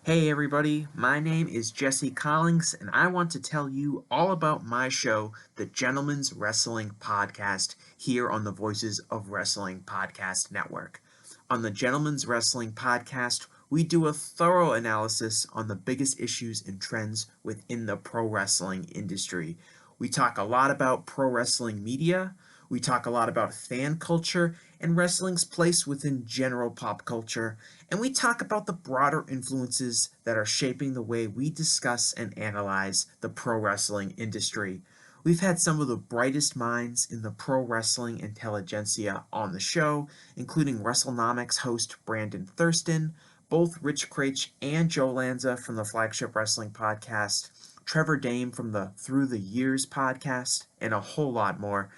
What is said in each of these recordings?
Hey everybody, my name is Jesse Collins, and I want to tell you all about my show, the Gentleman's Wrestling Podcast, here on the Voices of Wrestling Podcast Network. On the Gentleman's Wrestling Podcast, we do a thorough analysis on the biggest issues and trends within the pro wrestling industry. We talk a lot about pro wrestling media, we talk a lot about fan culture and wrestling's place within general pop culture, and we talk about the broader influences that are shaping the way we discuss and analyze the pro wrestling industry. We've had some of the brightest minds in the pro wrestling intelligentsia on the show, including WrestleNomics host Brandon Thurston, both Rich Craich and Joe Lanza from the Flagship Wrestling Podcast, Trevor Dame from the Through the Years podcast, and a whole lot more.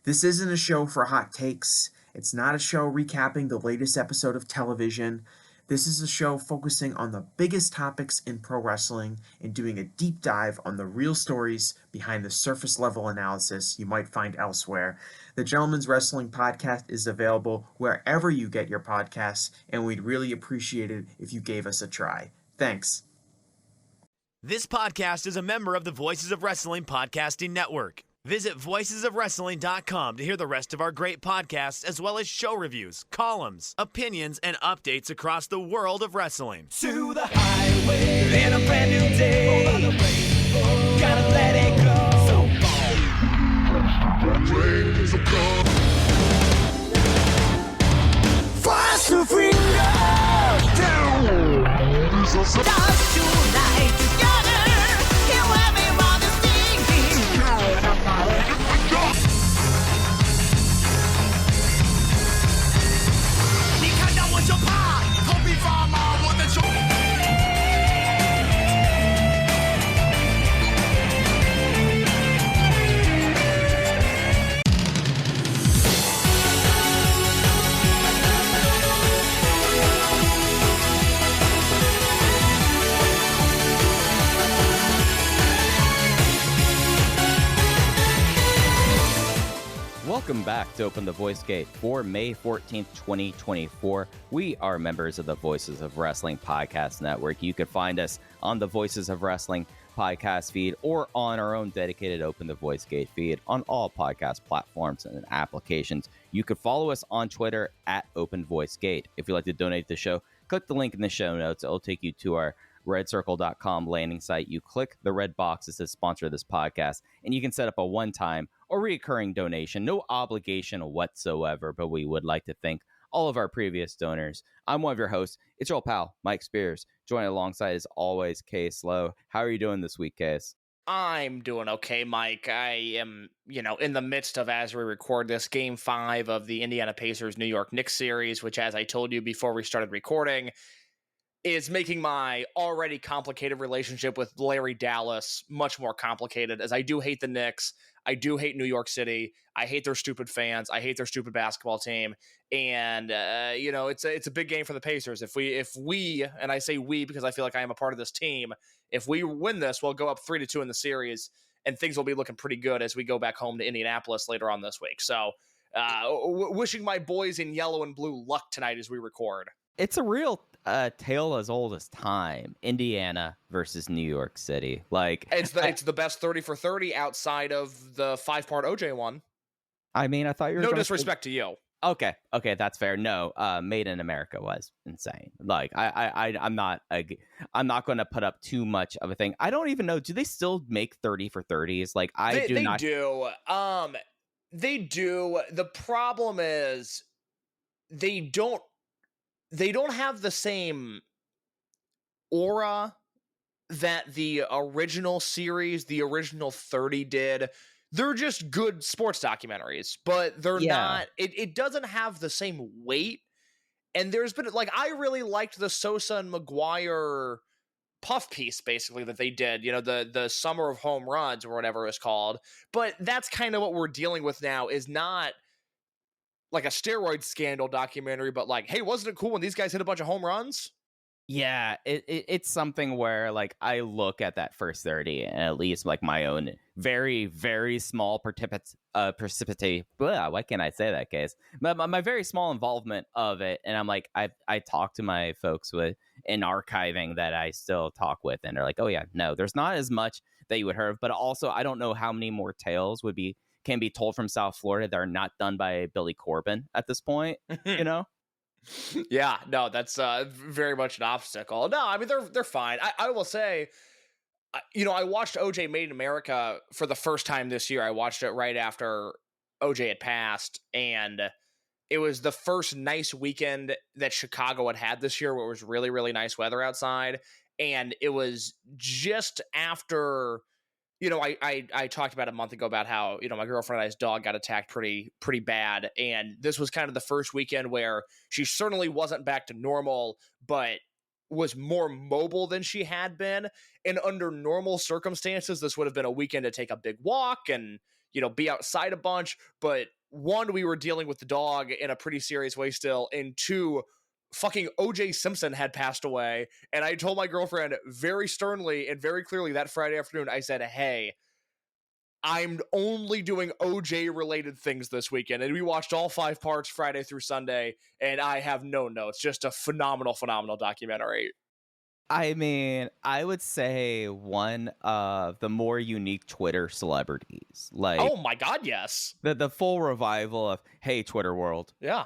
This isn't a show for hot takes. It's not a show recapping the latest episode of television. This is a show focusing on the biggest topics in pro wrestling and doing a deep dive on the real stories behind the surface level analysis you might find elsewhere. The Gentleman's Wrestling Podcast is available wherever you get your podcasts, and we'd really appreciate it if you gave us a try. Thanks. This podcast is a member of the Voices of Wrestling Podcasting Network. Visit voicesofwrestling.com to hear the rest of our great podcasts, as well as show reviews, columns, opinions, and updates across the world of wrestling. To the highway in a brand new day. Gotta let it go. So fast to finger down. Dance tonight together. Here everybody's singing. 你看到我就怕，头皮发麻，我的手。Welcome back to Open the Voice Gate for May 14th, 2024. We are members of the Voices of Wrestling Podcast Network. You can find us on the Voices of Wrestling podcast feed or on our own dedicated Open the Voice Gate feed on all podcast platforms and applications. You can follow us on Twitter at Open Voice Gate. If you'd like to donate to the show, click the link in the show notes. It'll take you to our redcircle.com landing site. You click the red box that says sponsor this podcast, and you can set up a one-time or recurring donation. No obligation whatsoever, but we would like to thank all of our previous donors. I'm one of your hosts. It's your old pal, Mike Spears. Joining alongside, as always, Case Lowe. How are you doing this week, Case? I'm doing okay, Mike. I am, in the midst of, as we record this, Game 5 of the Indiana Pacers New York Knicks series, which, as I told you before we started recording, is making my already complicated relationship with Larry Dallas much more complicated, as I do hate the Knicks. I do hate New York City. I hate their stupid fans. I hate their stupid basketball team. And, it's a big game for the Pacers. If we, and I say we because I feel like I am a part of this team, if we win this, we'll go up 3-2 in the series, and things will be looking pretty good as we go back home to Indianapolis later on this week. So, wishing my boys in yellow and blue luck tonight as we record. It's a real tale as old as time. Indiana versus New York City. Like it's the best 30 for 30 outside of the 5-part OJ one. I mean, I thought you were no disrespect to you. Okay, that's fair. No, Made in America was insane. Like I'm not going to put up too much of a thing. I don't even know. Do they still make 30 for 30s? Like they do. They do. The problem is they don't have the same aura that the original series, the original 30 did. They're just good sports documentaries, but they're not, it doesn't have the same weight. And there's been, I really liked the Sosa and McGuire puff piece, basically, that they did, the Summer of Home Runs or whatever it was called. But that's kind of what we're dealing with now, is not like a steroid scandal documentary, but hey, wasn't it cool when these guys hit a bunch of home runs? Yeah, it's something where I look at that first 30 and at least my own very, very small precipitate. Why can't I say that, case? My very small involvement of it, and I'm like, I talk to my folks in archiving that I still talk with, and they're like, oh yeah, no, there's not as much that you would hear of, but also I don't know how many more tales can be told from South Florida that are not done by Billy Corbin at this point, you know? Yeah, no, that's very much an obstacle. No, I mean they're fine. I will say, I watched OJ Made in America for the first time this year. I watched it right after OJ had passed, and it was the first nice weekend that Chicago had this year, where it was really, really nice weather outside, and it was just after. I talked about a month ago about how, my girlfriend and I's dog got attacked pretty bad. And this was kind of the first weekend where she certainly wasn't back to normal, but was more mobile than she had been. And under normal circumstances, this would have been a weekend to take a big walk and, be outside a bunch. But one, we were dealing with the dog in a pretty serious way still. And two, fucking OJ Simpson had passed away, and I told my girlfriend very sternly and very clearly that Friday afternoon, I said, hey, I'm only doing OJ related things this weekend. And we watched all 5 parts Friday through Sunday, and I have no notes. Just a phenomenal documentary. I mean, I would say one of the more unique Twitter celebrities. Like, oh my God, yes. The full revival of, hey, Twitter world. Yeah.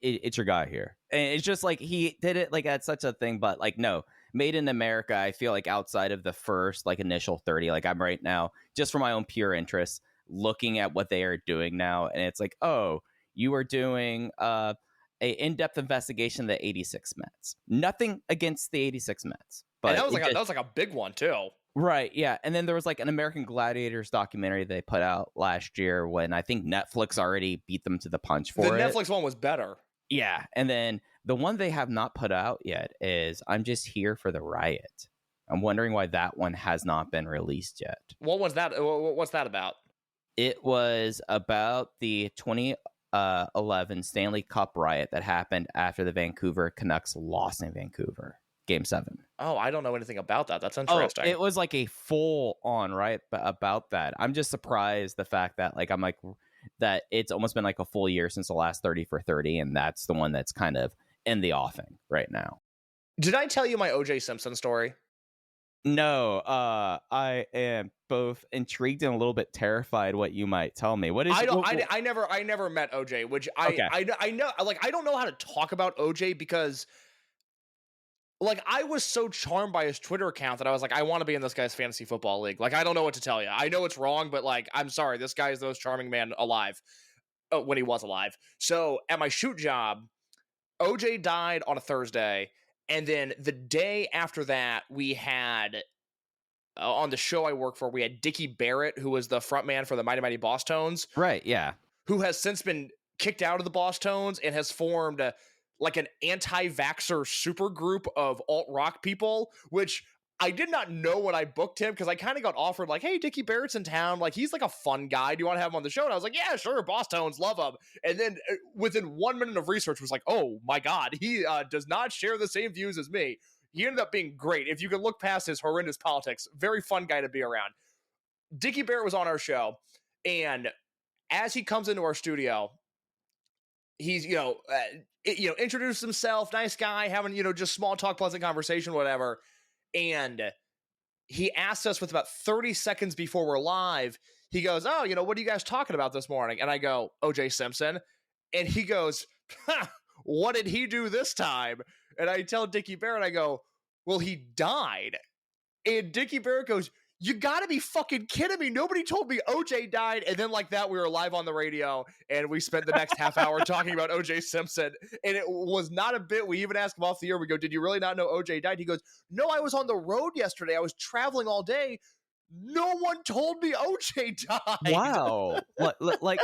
It's your guy here. And it's just like he did it like at such a thing, but like, no, Made in America, I feel like outside of the first like initial 30, like I'm right now just for my own pure interest looking at what they are doing now, and it's like, oh, you are doing a in-depth investigation of the 86 Mets. Nothing against the 86 Mets, but and that was like a big one too. Right, yeah. And then there was like an American Gladiators documentary they put out last year when I think Netflix already beat them to the punch for it. The Netflix one was better. Yeah, and then the one they have not put out yet is I'm Just Here for the Riot. I'm wondering why that one has not been released yet. What was that? What's that about? It was about the 2011 Stanley Cup riot that happened after the Vancouver Canucks lost in Vancouver, Game 7. Oh, I don't know anything about that. That's interesting. Oh, it was like a full-on riot about that. I'm just surprised the fact that that it's almost been like a full year since the last 30 for 30, and that's the one that's kind of in the offing right now. Did I tell you my OJ Simpson story? No, I am both intrigued and a little bit terrified what you might tell me. What is I never met OJ, which I know, like, I don't know how to talk about OJ because like I was so charmed by his Twitter account that I was like, I want to be in this guy's fantasy football league. Like, I don't know what to tell you. I know it's wrong, but like, I'm sorry. This guy is the most charming man alive when he was alive. So at my shoot job, OJ died on a Thursday. And then the day after that, we had on the show I work for, we had Dickie Barrett, who was the front man for the Mighty Mighty Boss Tones. Right. Yeah. Who has since been kicked out of the Boss Tones and has formed like an anti-vaxxer super group of alt-rock people, which I did not know when I booked him because I kind of got offered like, hey, Dickie Barrett's in town. Like, he's like a fun guy. Do you want to have him on the show? And I was like, yeah, sure. Boss Tones, love him. And then within 1 minute of research was like, oh my God, he does not share the same views as me. He ended up being great. If you can look past his horrendous politics, very fun guy to be around. Dickie Barrett was on our show. And as he comes into our studio, he's, introduced himself, nice guy, having, just small talk, pleasant conversation, whatever. And he asked us with about 30 seconds before we're live, he goes, oh, what are you guys talking about this morning? And I go, OJ Simpson. And he goes, what did he do this time? And I tell Dickie Barrett, I go, well, he died. And Dickie Barrett goes, you gotta be fucking kidding me. Nobody told me OJ died. And then like that, we were live on the radio and we spent the next half hour talking about OJ Simpson. And it was not a bit. We even asked him off the air. We go, did you really not know OJ died? He goes, no, I was on the road yesterday. I was traveling all day. No one told me OJ died. Wow. Like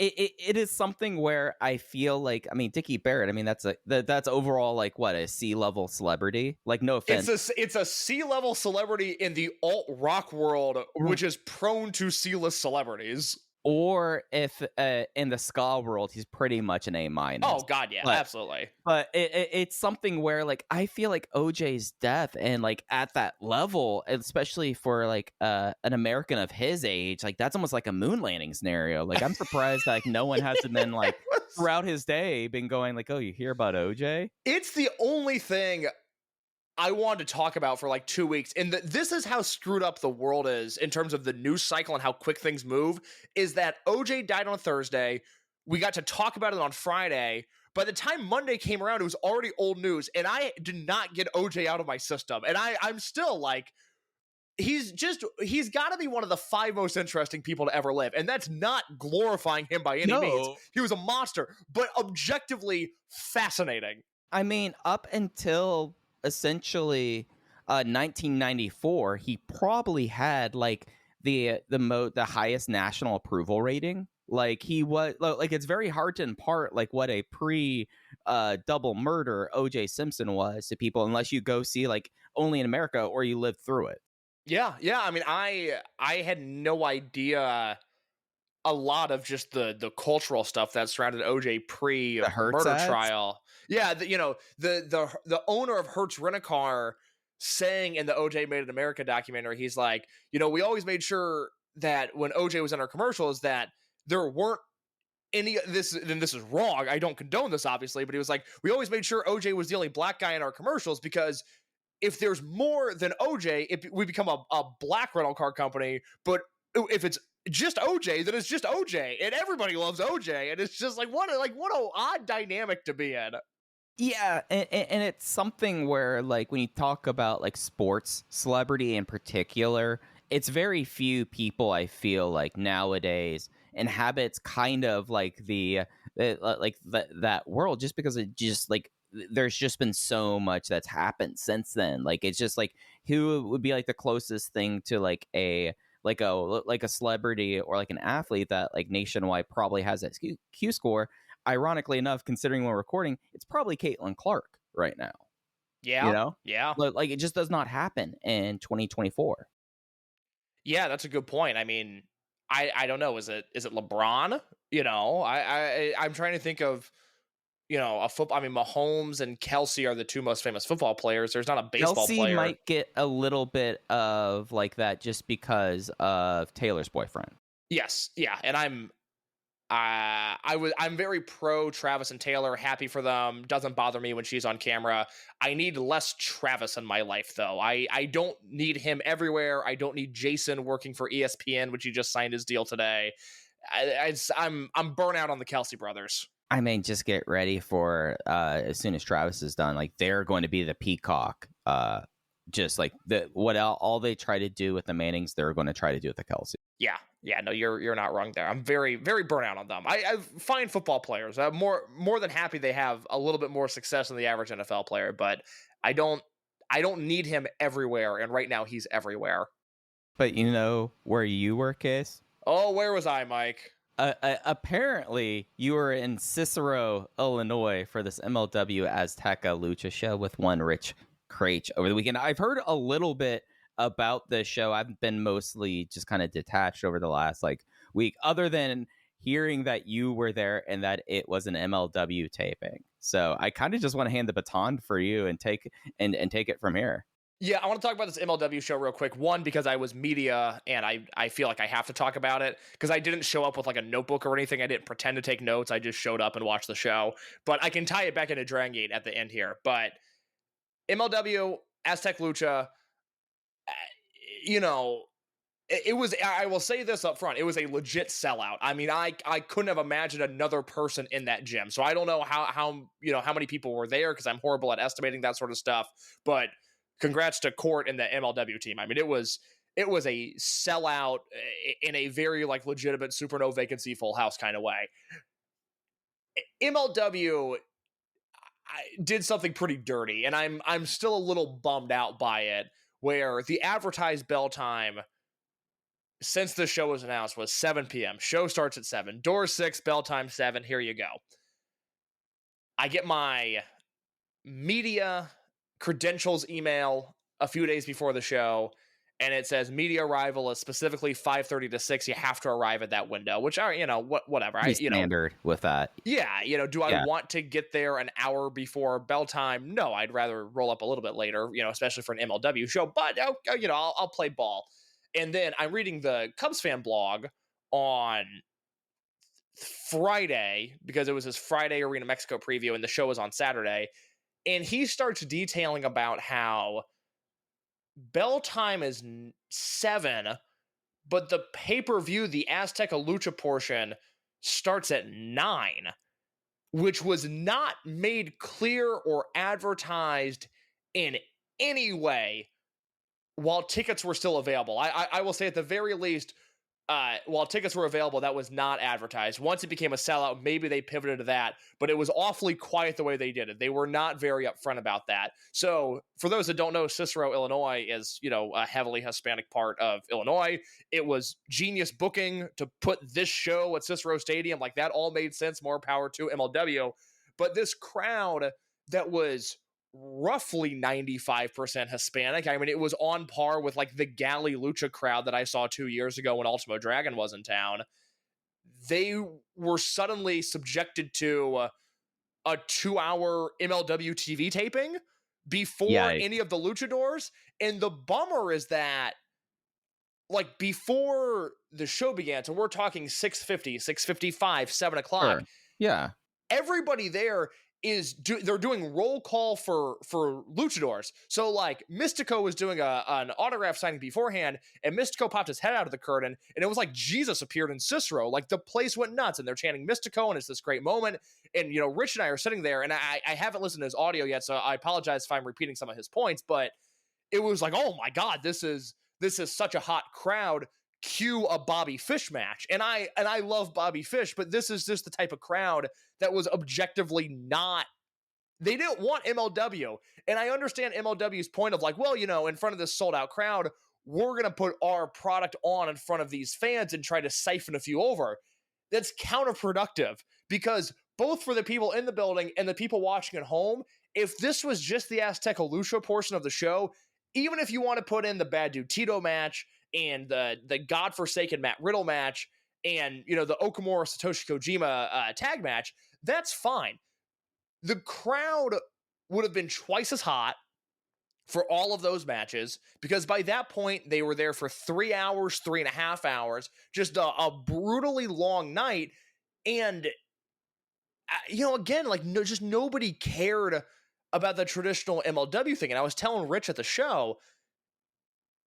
it is something where I feel like, I mean, Dickie Barrett, I mean, that's overall like what, a C-level celebrity? Like, no offense. It's a C-level celebrity in the alt-rock world, which is prone to C-list celebrities. Or if in the ska world, he's pretty much an A minus. Oh God, yeah, absolutely. But it's something where like I feel like OJ's death and like at that level, especially for like an American of his age, like that's almost like a moon landing scenario. Like I'm surprised that like no one hasn't been like throughout his day been going like, oh, you hear about OJ? It's the only thing I wanted to talk about for like 2 weeks. And this is how screwed up the world is in terms of the news cycle and how quick things move, is that OJ died on Thursday. We got to talk about it on Friday. By the time Monday came around, it was already old news. And I did not get OJ out of my system. And I'm still like, he's got to be one of the 5 most interesting people to ever live. And that's not glorifying him by any means. He was a monster, but objectively fascinating. I mean, up until essentially 1994, he probably had like the highest national approval rating. Like he was like it's very hard to impart like what a pre double murder OJ Simpson was to people unless you go see like Only in America or you live through it. Yeah. I mean, I had no idea a lot of just the cultural stuff that surrounded OJ pre murder trial. Yeah, the owner of Hertz Rent-A-Car saying in the OJ Made in America documentary, he's like, we always made sure that when OJ was in our commercials that there weren't any this, and this is wrong. I don't condone this, obviously, but he was like, we always made sure OJ was the only black guy in our commercials because if there's more than OJ, we become a black rental car company. But if it's just OJ, then it's just OJ, and everybody loves OJ, and it's just like what an odd dynamic to be in. Yeah, and it's something where like when you talk about like sports celebrity in particular, it's very few people I feel like nowadays inhabits kind of like that world just because it just like there's just been so much that's happened since then. Like it's just like who would be like the closest thing to like a celebrity or like an athlete that like nationwide probably has that Q score. Ironically enough, considering when we're recording, it's probably Caitlin Clark right now. Yeah, yeah. But like it just does not happen in 2024. Yeah, that's a good point. I mean, I don't know. Is it LeBron? I'm trying to think of a football. I mean, Mahomes and Kelsey are the 2 most famous football players. There's not a baseball player. Kelsey might get a little bit of like that just because of Taylor's boyfriend. Yes, yeah, and I'm very pro Travis and Taylor. Happy for them. Doesn't bother me when she's on camera. I need less Travis in my life, though. I don't need him everywhere. I don't need Jason working for ESPN, which he just signed his deal today. I'm burnt out on the Kelsey brothers. I mean, just get ready for as soon as Travis is done, like they're going to be the peacock. Just like all they try to do with the Mannings, they're going to try to do with the Kelsey. Yeah, no, you're not wrong there. I'm very, very burnt out on them. I find football players. I'm more than happy they have a little bit more success than the average NFL player, but I don't need him everywhere, and right now he's everywhere. But you know where you were, Case? Oh, where was I, Mike? Apparently, you were in Cicero, Illinois for this MLW Azteca Lucha show with one Rich Craich over the weekend. I've heard a little bit about this show. I've been mostly just kind of detached over the last like week, other than hearing that you were there and that it was an MLW taping. So I kind of just want to hand the baton for you and take it from here. Yeah, I want to talk about this MLW show real quick. One, because I was media and I feel like I have to talk about it because I didn't show up with like a notebook or anything. I didn't pretend to take notes. I just showed up and watched the show. But I can tie it back into Dragongate at the end here. But MLW, Aztec Lucha, it was, I will say this up front, it was a legit sellout. I mean, I couldn't have imagined another person in that gym. So I don't know how many people were there because I'm horrible at estimating that sort of stuff. But congrats to Court and the MLW team. I mean, it was a sellout in a very like legitimate super no vacancy full house kind of way. MLW did something pretty dirty, and I'm still a little bummed out by it, where the advertised bell time since the show was announced was 7 p.m. Show starts at 7. Door 6, bell time 7. Here you go. I get my media credentials email a few days before the show, and it says media arrival is specifically 5:30 to 6. You have to arrive at that window, which are, whatever. Pretty standard with that. Yeah, do I want to get there an hour before bell time? No, I'd rather roll up a little bit later, especially for an MLW show. But I'll play ball. And then I'm reading the Cubs fan blog on Friday, because it was his Friday Arena Mexico preview and the show was on Saturday. And he starts detailing about how bell time is 7, but the pay-per-view, the Azteca Lucha portion, starts at 9, which was not made clear or advertised in any way while tickets were still available. I will say at the very least, while tickets were available, that was not advertised. Once it became a sellout, maybe they pivoted to that, but it was awfully quiet the way they did it. They were not very upfront about that. So for those that don't know, SaiRyo, Illinois is, a heavily Hispanic part of Illinois. It was genius booking to put this show at SaiRyo Stadium. Like, that all made sense. More power to MLW. But this crowd that was roughly 95% Hispanic. I mean, it was on par with like the Galley Lucha crowd that I saw 2 years ago when Ultimo Dragon was in town. They were suddenly subjected to a 2-hour MLW TV taping before any of the luchadors. And the bummer is that, like, before the show began, so we're talking 6:50, 6:55, 7 o'clock. Sure. Yeah. Everybody there they're doing roll call for luchadors. So like Mystico was doing an autograph signing beforehand, and Mystico popped his head out of the curtain, and it was like Jesus appeared in SaiRyo. Like, the place went nuts, and they're chanting Mystico, and it's this great moment. And Rich and I are sitting there, and I haven't listened to his audio yet, so I apologize if I'm repeating some of his points, but it was like, oh my God, this is such a hot crowd. Cue a Bobby Fish match. And I love Bobby Fish, but this is just the type of crowd that was objectively not, they didn't want MLW. And I understand MLW's point of like, well, in front of this sold out crowd, we're going to put our product on in front of these fans and try to siphon a few over. That's counterproductive, because both for the people in the building and the people watching at home, if this was just the Azteca Lucha portion of the show, even if you want to put in the Bad Dude Tito match and the godforsaken Matt Riddle match and, the Okamura Satoshi Kojima tag match, that's fine. The crowd would have been twice as hot for all of those matches, because by that point, they were there for 3 hours, 3.5 hours, just a brutally long night. And, again, like, just nobody cared about the traditional MLW thing. And I was telling Rich at the show,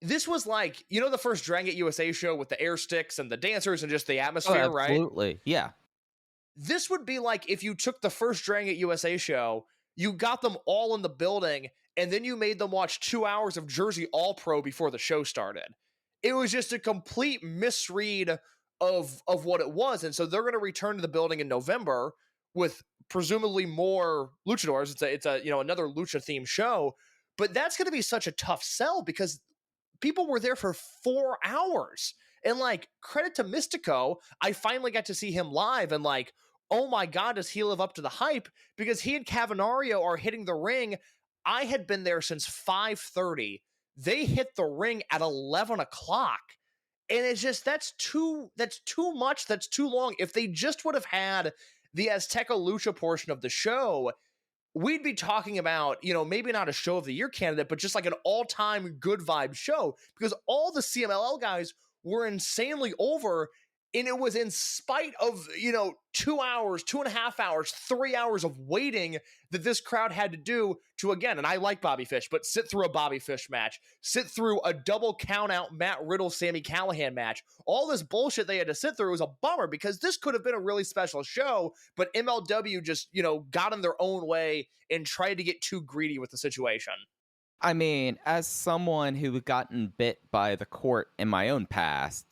this was like, the first Dragongate USA show with the air sticks and the dancers and just the atmosphere, right? Absolutely, yeah. This would be like if you took the first Dragongate USA show, you got them all in the building, and then you made them watch 2 hours of Jersey All Pro before the show started. It was just a complete misread of what it was. And so they're going to return to the building in November with presumably more luchadors. It's a another lucha themed show, but that's going to be such a tough sell because people were there for 4 hours. And like, credit to Mystico, I finally got to see him live, and like, oh my God, does he live up to the hype? Because he and Cavanario are hitting the ring. I had been there since 5:30. They hit the ring at 11 o'clock. And it's just, that's too much. That's too long. If they just would have had the Azteca Lucha portion of the show, we'd be talking about, maybe not a show of the year candidate, but just like an all-time good vibe show, because all the CMLL guys were insanely over. And it was in spite of, 2 hours, 2.5 hours, 3 hours of waiting that this crowd had to do to, again, and I like Bobby Fish, but sit through a Bobby Fish match, sit through a double count out Matt Riddle, Sami Callihan match. All this bullshit they had to sit through was a bummer, because this could have been a really special show, but MLW just, got in their own way and tried to get too greedy with the situation. I mean, as someone who gotten bit by the court in my own past,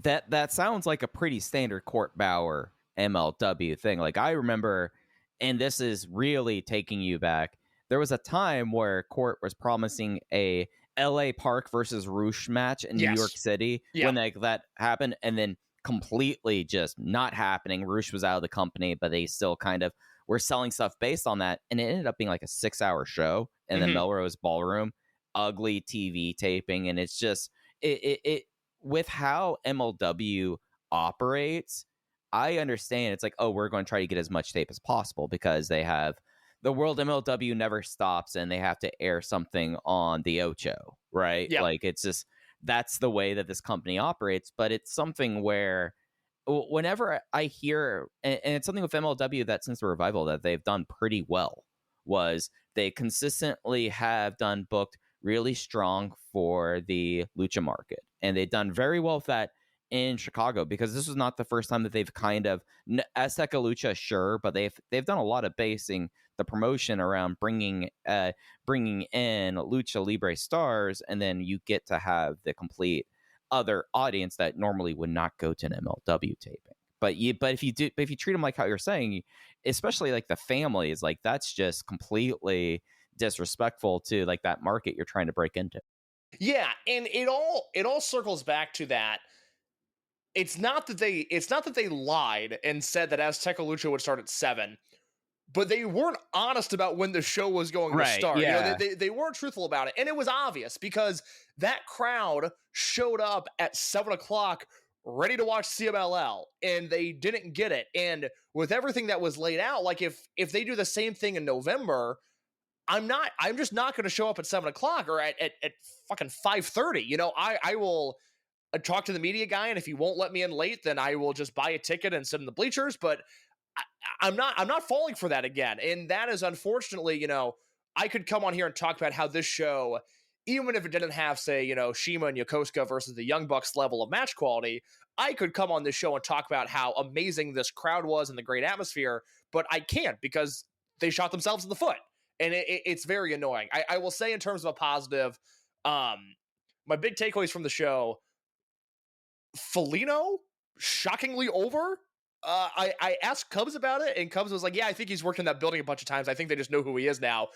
that sounds like a pretty standard Court Bauer MLW thing. Like, I remember, and this is really taking you back, there was a time where Court was promising a LA Park versus Roosh match in New York City when that happened, and then completely just not happening. Roosh was out of the company, but they still kind of were selling stuff based on that, and it ended up being like a 6-hour show in the Melrose Ballroom, ugly TV taping, and it's just, it with how MLW operates, I understand it's like, oh, we're going to try to get as much tape as possible because they have the World MLW never stops and they have to air something on the Ocho, right? Yeah. Like, it's just, that's the way that this company operates. But it's something where whenever I hear, and it's something with MLW that since the revival that they've done pretty well, was they consistently have done booked really strong for the lucha market. And they've done very well with that in Chicago, because this was not the first time that they've kind of Azteca Lucha, sure, but they've done a lot of basing the promotion around bringing in Lucha Libre stars, and then you get to have the complete other audience that normally would not go to an MLW taping. But if you treat them like how you're saying, especially like the family, is like, that's just completely disrespectful to like that market you're trying to break into. Yeah, and it all circles back to that. It's not that they lied and said that Azteca Lucha would start at 7, but they weren't honest about when the show was going to start. Yeah. They weren't truthful about it, and it was obvious because that crowd showed up at 7:00 ready to watch CMLL, and they didn't get it. And with everything that was laid out, like if they do the same thing in November, I'm just not going to show up at 7:00 or at fucking 5:30. I will talk to the media guy, and if he won't let me in late, then I will just buy a ticket and sit in the bleachers. But I'm not falling for that again. And that is unfortunately, I could come on here and talk about how this show, even if it didn't have, say, Shima and Yokosuka versus the Young Bucks level of match quality, I could come on this show and talk about how amazing this crowd was and the great atmosphere, but I can't because they shot themselves in the foot. And it's very annoying. I will say, in terms of a positive, my big takeaways from the show: Foligno, shockingly over. I asked Cubs about it, and Cubs was like, yeah, I think he's worked in that building a bunch of times. I think they just know who he is now.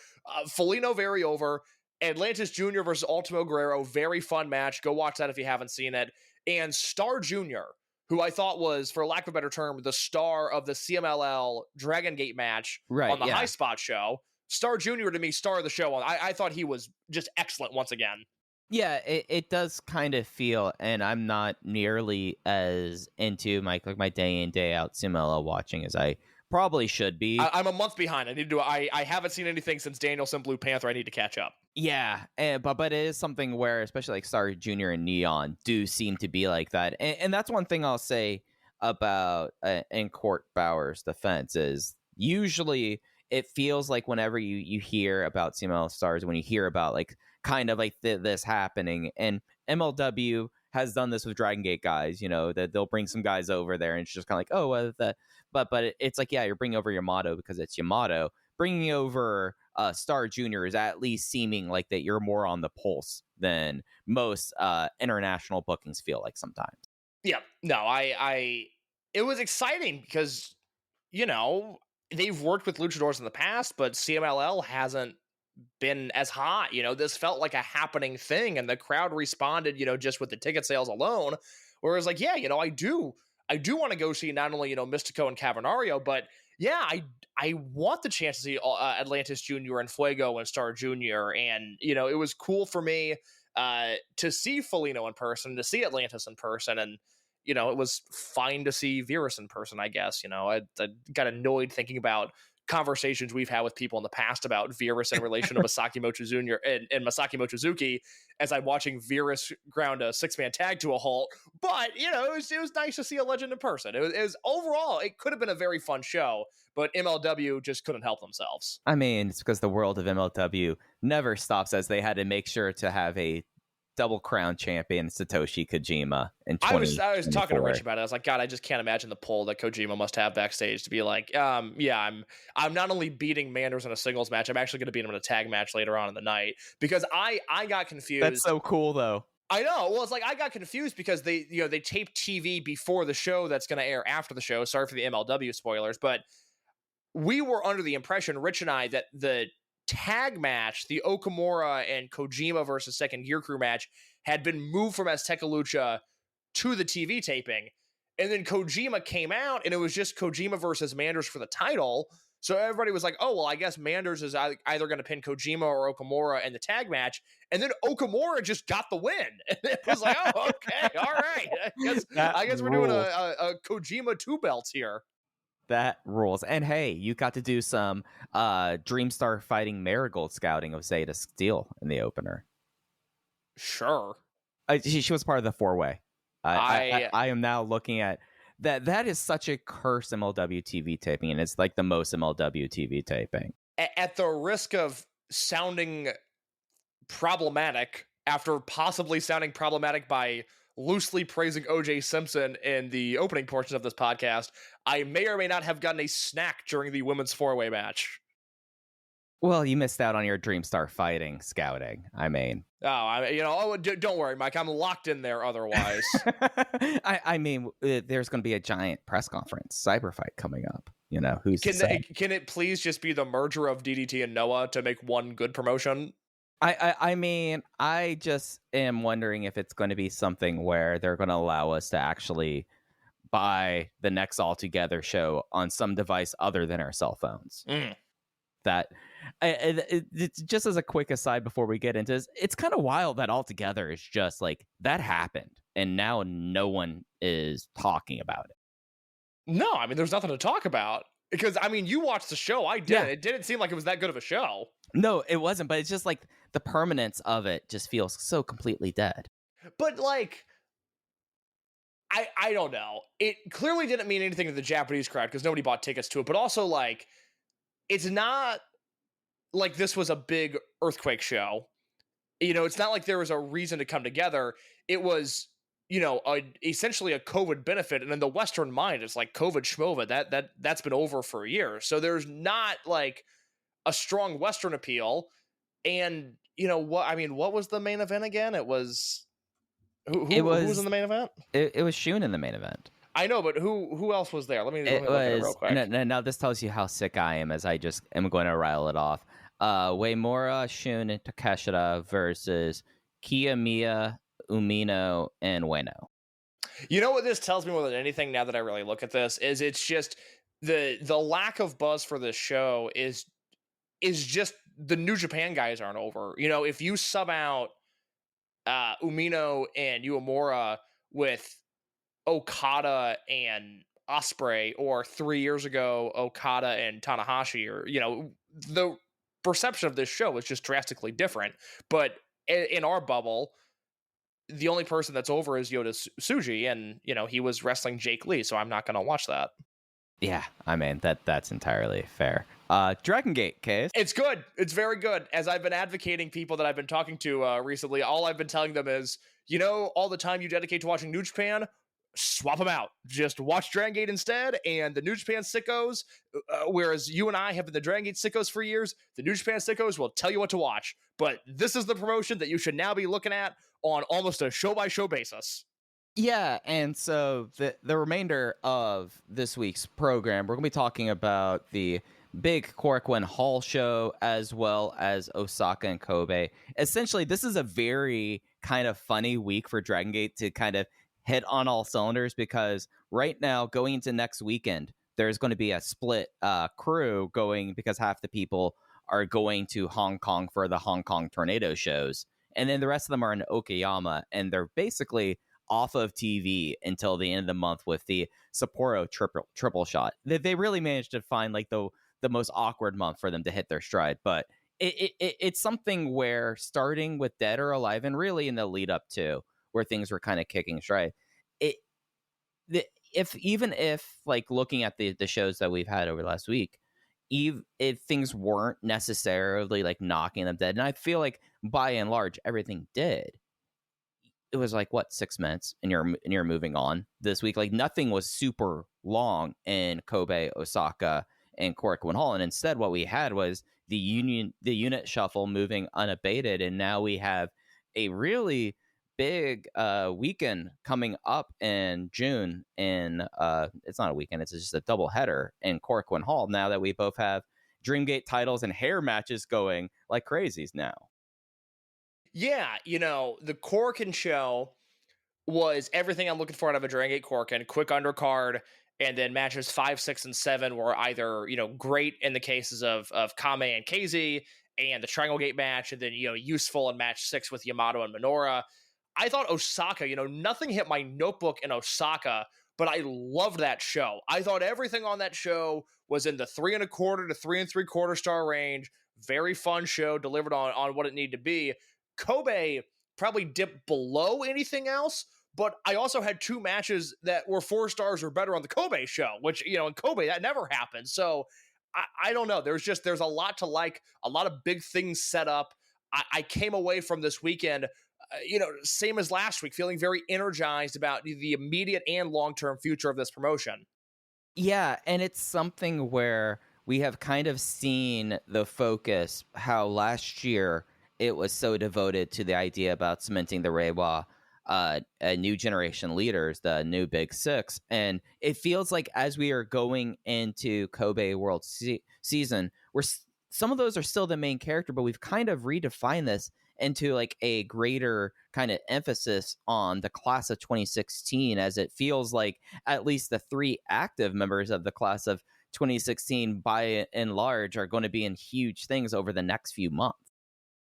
Foligno, very over. Atlantis Jr. versus Ultimo Guerrero, very fun match. Go watch that if you haven't seen it. And Star Jr., who I thought was, for lack of a better term, the star of the CMLL Dragongate match on the High Spot show. Star Jr., to me, star of the show. I thought he was just excellent once again. Yeah, it does kind of feel, and I'm not nearly as into my day in, day out CMLL watching as I probably should be. I'm a month behind. I haven't seen anything since Danielson Blue Panther. I need to catch up. Yeah, but it is something where, especially like Star Jr. and Neon do seem to be like that. And that's one thing I'll say about in Court Bauer's defense is usually it feels like whenever you hear about CMLL stars, when you hear about like kind of like this happening, and MLW has done this with Dragongate guys, that they'll bring some guys over there and it's just kind of like, but it's like, yeah, you're bringing over Yamato because it's Yamato. Bringing over Star Jr. is at least seeming like that you're more on the pulse than most international bookings feel like sometimes. Yeah, no, it was exciting because, they've worked with luchadors in the past, but CMLL hasn't been as hot. This felt like a happening thing, and the crowd responded, just with the ticket sales alone. Whereas, like, yeah, I do want to go see not only, Mystico and Cavernario, but yeah, I want the chance to see Atlantis Jr. and Fuego and Star Jr. And, it was cool for me to see Foligno in person, to see Atlantis in person. And, it was fine to see Virus in person, I guess. I got annoyed thinking about conversations we've had with people in the past about Virus in relation to Masaki Mochizuki and Masaki Mochizuki as I'm watching Virus ground a 6-man tag to a halt. But, it was nice to see a legend in person. It was overall, it could have been a very fun show, but MLW just couldn't help themselves. I mean, it's because the world of MLW never stops, as they had to make sure to have a double crown champion Satoshi Kojima in 2024. I was talking to Rich about it. I was like, God, I just can't imagine the pull that Kojima must have backstage to be like, yeah, I'm not only beating Manders in a singles match, I'm actually going to beat him in a tag match later on in the night. Because I got confused. That's so cool, though. I know. Well, it's like I got confused because they tape TV before the show that's going to air after the show. Sorry for the MLW spoilers, but we were under the impression, Rich and I, that the tag match, the Okamura and Kojima versus Second Gear Crew match, had been moved from Azteca Lucha to the TV taping. And then Kojima came out and it was just Kojima versus Manders for the title. So everybody was like, oh, well, I guess Manders is either going to pin Kojima or Okamura in the tag match. And then Okamura just got the win. And it was like, oh, okay, all right. I guess we're doing a Kojima 2 belts here. That rules. And hey, you got to do some Dreamstar fighting Marigold scouting of Zeta Steel in the opener. Sure. She was part of the 4-way. I am now looking at that. That is such a cursed MLW TV taping, and it's like the most MLW TV taping. At the risk of sounding problematic, after possibly sounding problematic by loosely praising OJ Simpson in the opening portions of this podcast, I may or may not have gotten a snack during the women's 4-way match. Well, you missed out on your Dreamstar fighting scouting. I mean, don't worry, Mike. I'm locked in there otherwise. I mean, there's going to be a giant press conference, cyber fight coming up. You know, can it please just be the merger of DDT and Noah to make one good promotion? I mean, I just am wondering if it's going to be something where they're going to allow us to actually buy the next All Together show on some device other than our cell phones. That it's just as a quick aside before we get into this, it's kind of wild that All Together is just like that happened and now no one is talking about it. No, I mean, there's nothing to talk about. Because, I mean, you watched the show. I did. Yeah. It didn't seem like it was that good of a show. No, it wasn't. But it's just like the permanence of it just feels so completely dead. But, like, I don't know. It clearly didn't mean anything to the Japanese crowd because nobody bought tickets to it. But also, like, it's not like this was a big earthquake show. You know, it's not like there was a reason to come together. It was, you know, essentially a COVID benefit. And in the Western mind, it's like COVID schmova. That's been over for a year. So there's not like a strong Western appeal. And, you know, what was the main event again? It was who was in the main event? It was Shun in the main event. I know, but who else was there? Let me look at it real quick. Now this tells you how sick I am as I just am going to rile it off. Uemura, Shun, and Takeshita versus Kiyomiya, Umino, and Ueno. You know what this tells me more than anything now that I really look at this is it's just the lack of buzz for this show is just the New Japan guys aren't over. You know, if you sub out Umino and Uemura with Okada and Ospreay, or 3 years ago Okada and Tanahashi, or, you know, the perception of this show is just drastically different. But in our bubble, the only person that's over is Yota Tsuji, and, you know, he was wrestling Jake Lee, so I'm not going to watch that. Yeah, I mean, that's entirely fair. Dragongate case. It's good. It's very good. As I've been advocating people that I've been talking to recently, all I've been telling them is, you know, all the time you dedicate to watching New Japan, swap them out. Just watch Dragongate instead, and the New Japan sickos, whereas you and I have been the Dragongate sickos for years, the New Japan sickos will tell you what to watch. But this is the promotion that you should now be looking at on almost a show-by-show basis. Yeah, and so the remainder of this week's program, we're going to be talking about the big Korakuen Hall show as well as Osaka and Kobe. Essentially, this is a very kind of funny week for Dragongate to kind of hit on all cylinders, because right now, going into next weekend, there's going to be a split crew going, because half the people are going to Hong Kong for the Hong Kong Tornado shows, and then the rest of them are in Okayama, and they're basically off of TV until the end of the month with the Sapporo triple shot. They really managed to find like the most awkward month for them to hit their stride, but it's something where starting with Dead or Alive, and really in the lead up to where things were kind of kicking stride, if like looking at the shows that we've had over the last week, if things weren't necessarily like knocking them dead, and I feel like by and large everything did, it was like, what, 6 minutes and you're moving on this week. Like nothing was super long in Kobe, Osaka, and Korakuen Hall, and instead what we had was the unit shuffle moving unabated, and now we have a really big weekend coming up in June, and it's not a weekend, it's just a double header in Korakuen Hall, now that we both have Dreamgate titles and hair matches going like crazies now. Yeah, you know, the Korakuen show was everything I'm looking for out of a Dragongate Korakuen. Quick undercard, And then matches 5, 6, and 7 were either, great in the cases of Kame and KZ and the Dragongate match, and then, useful in match 6 with Yamato and Minoura. I thought Osaka, nothing hit my notebook in Osaka, but I loved that show. I thought everything on that show was in the 3.25 to 3.75 star range. Very fun show, delivered on what it needed to be. Kobe probably dipped below anything else, but I also had 2 matches that were 4 stars or better on the Kobe show, which, in Kobe, that never happened. So I don't know. There's a lot to like, a lot of big things set up. I came away from this weekend, same as last week, feeling very energized about the immediate and long-term future of this promotion. Yeah, and it's something where we have kind of seen the focus, how last year it was so devoted to the idea about cementing the Reiwa, new generation leaders, the new Big Six. And it feels like as we are going into Kobe World Season, some of those are still the main character, but we've kind of redefined this into like a greater kind of emphasis on the class of 2016, as it feels like at least the 3 active members of the class of 2016 by and large are going to be in huge things over the next few months.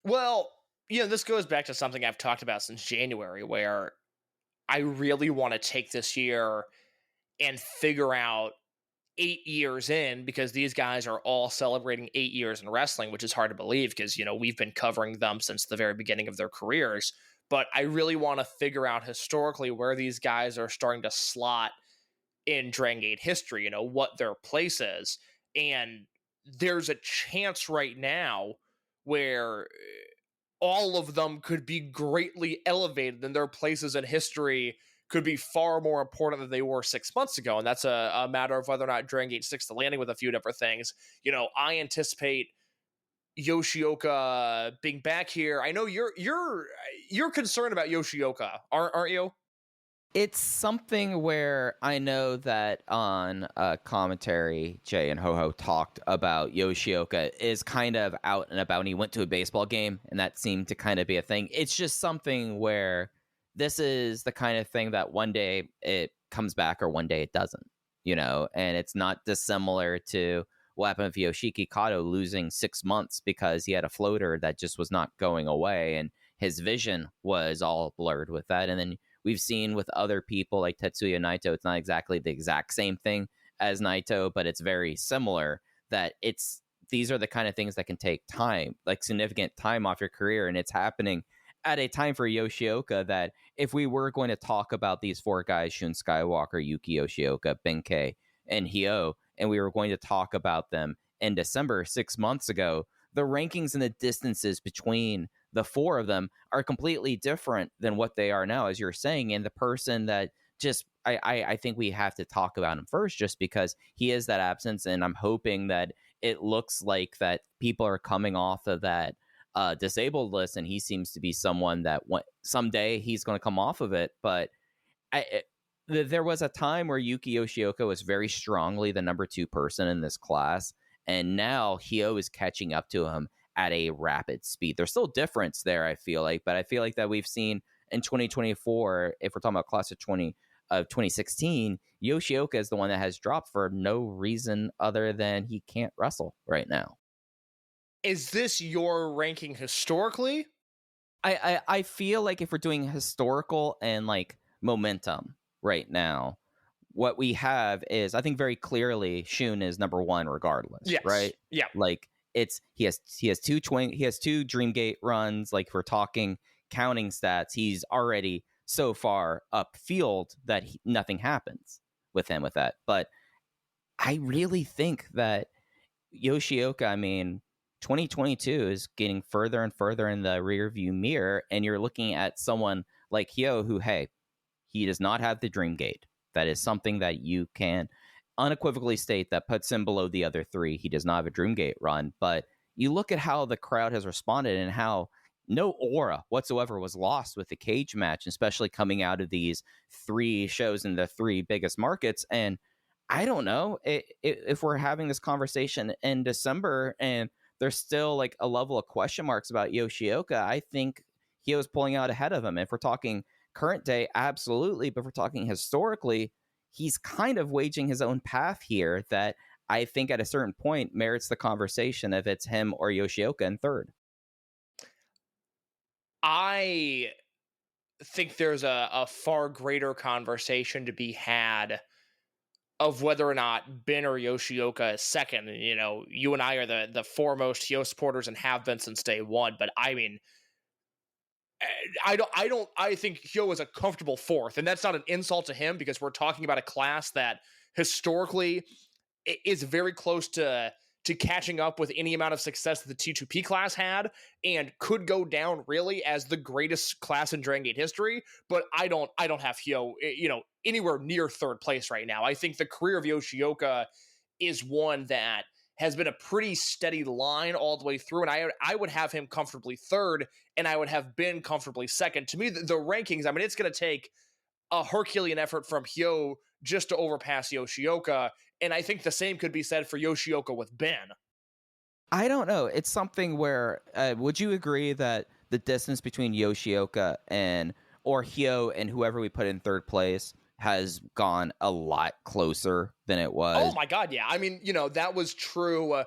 Well, this goes back to something I've talked about since January, where I really want to take this year and figure out 8 years in, because these guys are all celebrating 8 years in wrestling, which is hard to believe because, we've been covering them since the very beginning of their careers. But I really want to figure out historically where these guys are starting to slot in Dragongate history, what their place is. And there's a chance right now where all of them could be greatly elevated, and their places in history could be far more important than they were 6 months ago. And that's a matter of whether or not Dragongate sticks the landing with a few different things. I anticipate Yoshioka being back here. I know you're concerned about Yoshioka, aren't you? It's something where I know that on commentary, Jay and Ho-Ho talked about Yoshioka is kind of out and about, and he went to a baseball game, and that seemed to kind of be a thing. It's just something where this is the kind of thing that one day it comes back or one day it doesn't, and it's not dissimilar to what happened with Yoshiki Kato losing 6 months because he had a floater that just was not going away, and his vision was all blurred with that. And then we've seen with other people like Tetsuya Naito, it's not exactly the exact same thing as Naito, but it's very similar, that these are the kind of things that can take time, like significant time off your career. And it's happening at a time for Yoshioka that if we were going to talk about these 4 guys, Shun Skywalker, Yuki Yoshioka, Benkei, and Hyo, and we were going to talk about them in December 6 months ago, the rankings and the distances between the 4 of them are completely different than what they are now, as you're saying. And the person that I think we have to talk about him first, just because he is that absence. And I'm hoping that it looks like that people are coming off of that disabled list, and he seems to be someone that someday he's going to come off of it. But there was a time where Yuki Yoshioka was very strongly the number 2 person in this class, and now Hyo is catching up to him at a rapid speed. There's still difference there, I feel like, but I feel like that we've seen in 2024, if we're talking about class of 2016, Yoshioka is the one that has dropped for no reason other than he can't wrestle right now. Is this your ranking historically? I feel like if we're doing historical and like momentum right now, what we have is, I think very clearly Shun is number 1 regardless. Yes. Right? Yeah. Like he has 2 Dreamgate runs. Like, if we're talking counting stats, he's already so far upfield that nothing happens with him with that. But I really think that Yoshioka, 2022 is getting further and further in the rear view mirror, and you're looking at someone like Hyo who, hey, he does not have the Dreamgate. That is something that you can unequivocally state that puts him below the other 3. He does not have a Dreamgate run, but you look at how the crowd has responded and how no aura whatsoever was lost with the cage match, especially coming out of these 3 shows in the 3 biggest markets. And I don't know if we're having this conversation in December and there's still like a level of question marks about Yoshioka, I think Hyo's pulling out ahead of him. If we're talking current day, absolutely. But if we're talking historically, he's kind of waging his own path here that I think at a certain point merits the conversation if it's him or Yoshioka in third. I think there's a far greater conversation to be had of whether or not Ben or Yoshioka is second. You know, you and I are the foremost Hyo supporters and have been since day one. But I mean, I think Hyo is a comfortable fourth, and that's not an insult to him because we're talking about a class that historically is very close to catching up with any amount of success that the T2P class had and could go down really as the greatest class in Dragongate history. But I don't have Hyo, anywhere near third place right now. I think the career of Yoshioka is one that has been a pretty steady line all the way through, and I would have him comfortably third, and I would have been comfortably second. To me, the rankings, I mean, it's going to take a Herculean effort from Hyo just to overpass Yoshioka, and I think the same could be said for Yoshioka with Ben. I don't know. It's something where, would you agree that the distance between Yoshioka or Hyo and whoever we put in third place has gone a lot closer than it was? Oh my God, yeah. I mean, that was true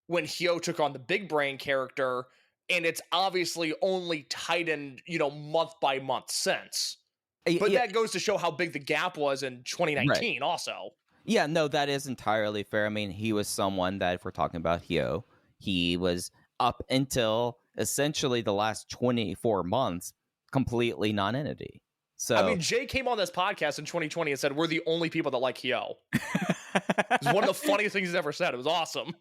when Hyo took on the big brain character, and it's obviously only tightened, month by month since. But that goes to show how big the gap was in 2019 also. Yeah, no, that is entirely fair. I mean, he was someone that, if we're talking about Hyo, he was up until essentially the last 24 months completely non-entity. So I mean, Jay came on this podcast in 2020 and said, we're the only people that like Hyo. It's one of the funniest things he's ever said. It was awesome.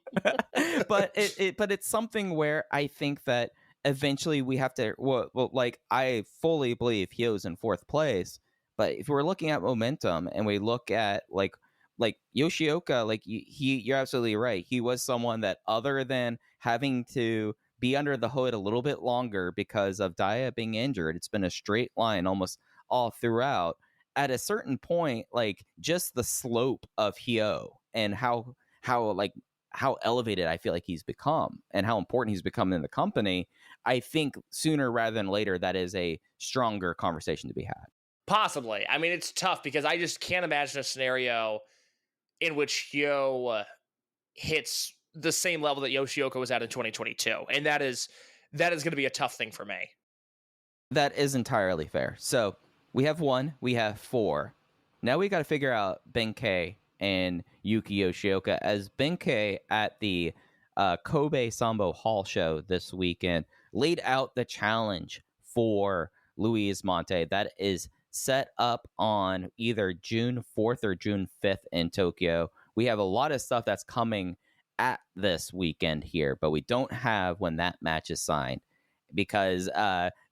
but it's something where I think that eventually we have to, like, I fully believe Hyo's in fourth place, but if we're looking at momentum and we look at like Yoshioka, like you're absolutely right. He was someone that, other than having to be under the hood a little bit longer because of Daya being injured, it's been a straight line almost all throughout. At a certain point, like, just the slope of Hyo and how elevated I feel like he's become and how important he's become in the company, I think sooner rather than later that is a stronger conversation to be had. Possibly. I mean, it's tough because I just can't imagine a scenario in which Hyo hits the same level that Yoshioka was at in 2022. And that is going to be a tough thing for me. That is entirely fair. So we have 1, we have 4. Now we got to figure out Benkei and Yuki Yoshioka, as Benkei at the Kobe Sambo Hall show this weekend laid out the challenge for Luis Mante that is set up on either June 4th or June 5th in Tokyo. We have a lot of stuff that's coming at this weekend here, but we don't have when that match is signed, because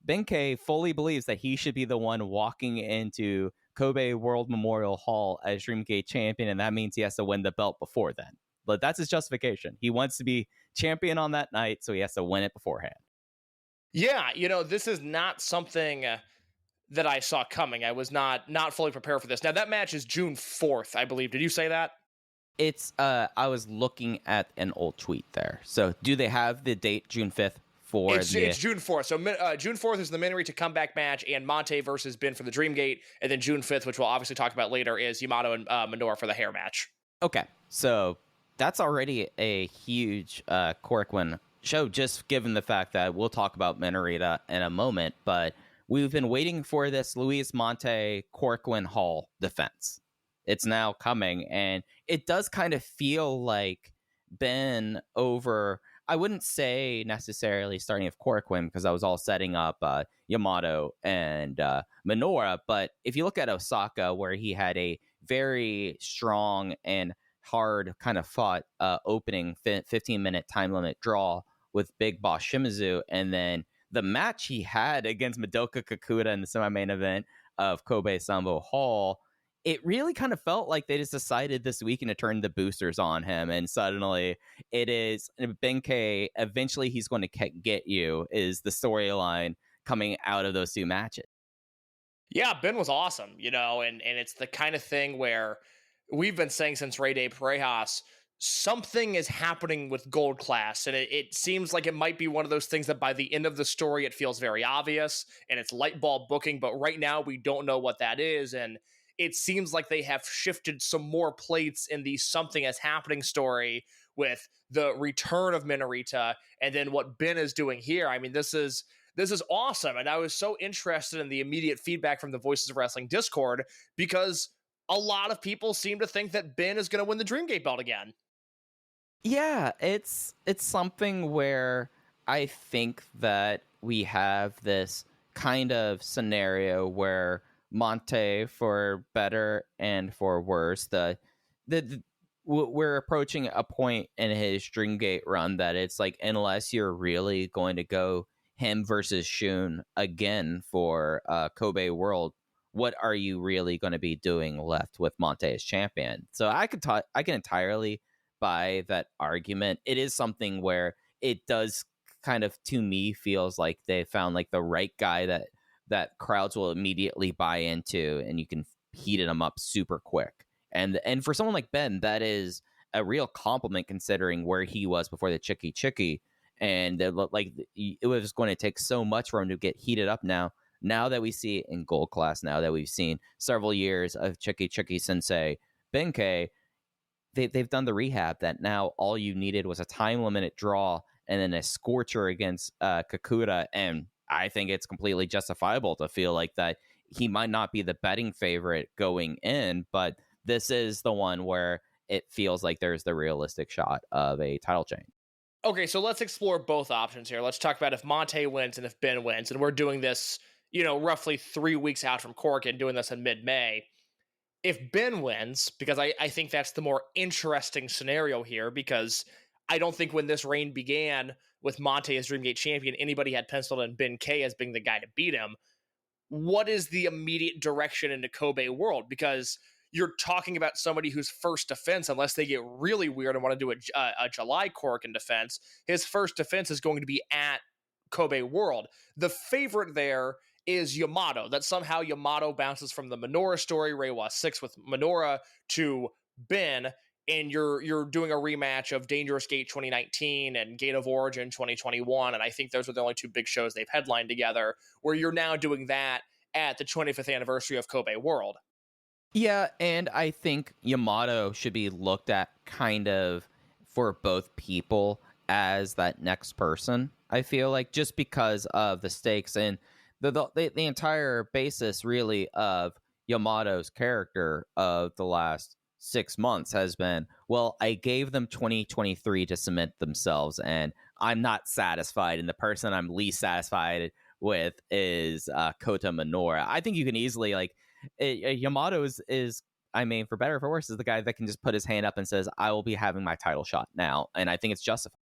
Benkei fully believes that he should be the one walking into Kobe World Memorial Hall as Dreamgate champion, and that means he has to win the belt before then. But that's his justification. He wants to be champion on that night, so he has to win it beforehand. Yeah, this is not something that I saw coming. I was not fully prepared for this. Now, that match is June 4th, I believe. Did you say that? It's, I was looking at an old tweet there. So do they have the date June 5th? It's June 4th. So June 4th is the Minori to comeback match and Mante versus Ben for the Dreamgate. And then June 5th, which we'll obviously talk about later, is Yamato and Minoru for the hair match. Okay. So that's already a huge Korakuen show, just given the fact that we'll talk about Minorita in a moment. But we've been waiting for this Luis Mante Korakuen Hall defense. It's now coming, and it does kind of feel like Ben over, I wouldn't say necessarily starting with Korakuen, because I was all setting up Yamato and Minoru, but if you look at Osaka, where he had a very strong and hard kind of fought opening 15-minute time limit draw with Big Boss Shimizu, and then the match he had against Madoka Kakuta in the semi-main event of Kobe Sambo Hall, it really kind of felt like they just decided this weekend to turn the boosters on him, and suddenly it is Benkei, eventually he's going to get you, is the storyline coming out of those two matches. Yeah, Ben was awesome, and it's the kind of thing where we've been saying since Rey de Parejas, something is happening with Gold Class, and it seems like it might be one of those things that by the end of the story, it feels very obvious, and it's light bulb booking, but right now we don't know what that is, and it seems like they have shifted some more plates in the something is happening story with the return of Minorita and then what Ben is doing here. I mean, this is awesome. And I was so interested in the immediate feedback from the Voices of Wrestling Discord because a lot of people seem to think that Ben is going to win the Dreamgate belt again. Yeah, it's something where I think that we have this kind of scenario where Mante, for better and for worse, we're approaching a point in his Dreamgate run that it's like, unless you're really going to go him versus Shun again for Kobe World, what are you really going to be doing left with Mante as champion? So I can entirely buy that argument. It is something where it does kind of, to me, feels like they found like the right guy that crowds will immediately buy into, and you can heat them up super quick. And for someone like Ben, that is a real compliment considering where he was before the Chicky Chicky. And it was going to take so much for him to get heated up now. Now that we see it in Gold Class, now that we've seen several years of Chicky Chicky Sensei Benkei, they've done the rehab that now all you needed was a time-limited draw and then a scorcher against Kakura. And I think it's completely justifiable to feel like that he might not be the betting favorite going in, but this is the one where it feels like there's the realistic shot of a title change. Okay, so let's explore both options here. Let's talk about if Mante wins and if Ben wins. And we're doing this, roughly 3 weeks out from Cork and doing this in mid-May. If Ben wins, because I think that's the more interesting scenario here, because I don't think when this reign began with Mante as Dreamgate champion, anybody had penciled in Ben K as being the guy to beat him. What is the immediate direction into Kobe World? Because you're talking about somebody whose first defense, unless they get really weird and want to do a July Cork in defense, his first defense is going to be at Kobe World. The favorite there is Yamato, that somehow Yamato bounces from the Minoura story, Reiwa 6 with Minoura, to Ben, and you're doing a rematch of Dangerous Gate 2019 and Gate of Origin 2021, and I think those are the only two big shows they've headlined together, where you're now doing that at the 25th anniversary of Kobe World. Yeah, and I think Yamato should be looked at kind of for both people as that next person, I feel like, just because of the stakes and the entire basis really of Yamato's character of the last 6 months has been, well, I gave them 2023 to cement themselves, and I'm not satisfied, and the person I'm least satisfied with is Kota Minoura. I think you can easily, like, Yamato is, I mean, for better or for worse, is the guy that can just put his hand up and says, I will be having my title shot now, and I think it's justified.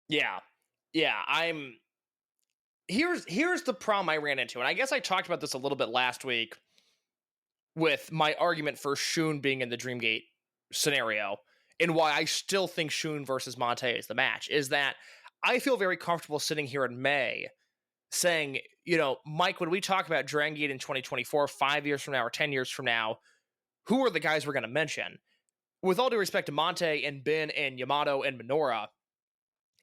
Yeah, Here's the problem I ran into, and I guess I talked about this a little bit last week with my argument for Shun being in the Dreamgate scenario, and why I still think Shun versus Mante is the match, is that I feel very comfortable sitting here in May saying, Mike, when we talk about Dragongate in 2024, 5 years from now or 10 years from now, who are the guys we're going to mention? With all due respect to Mante and Ben and Yamato and Minoura,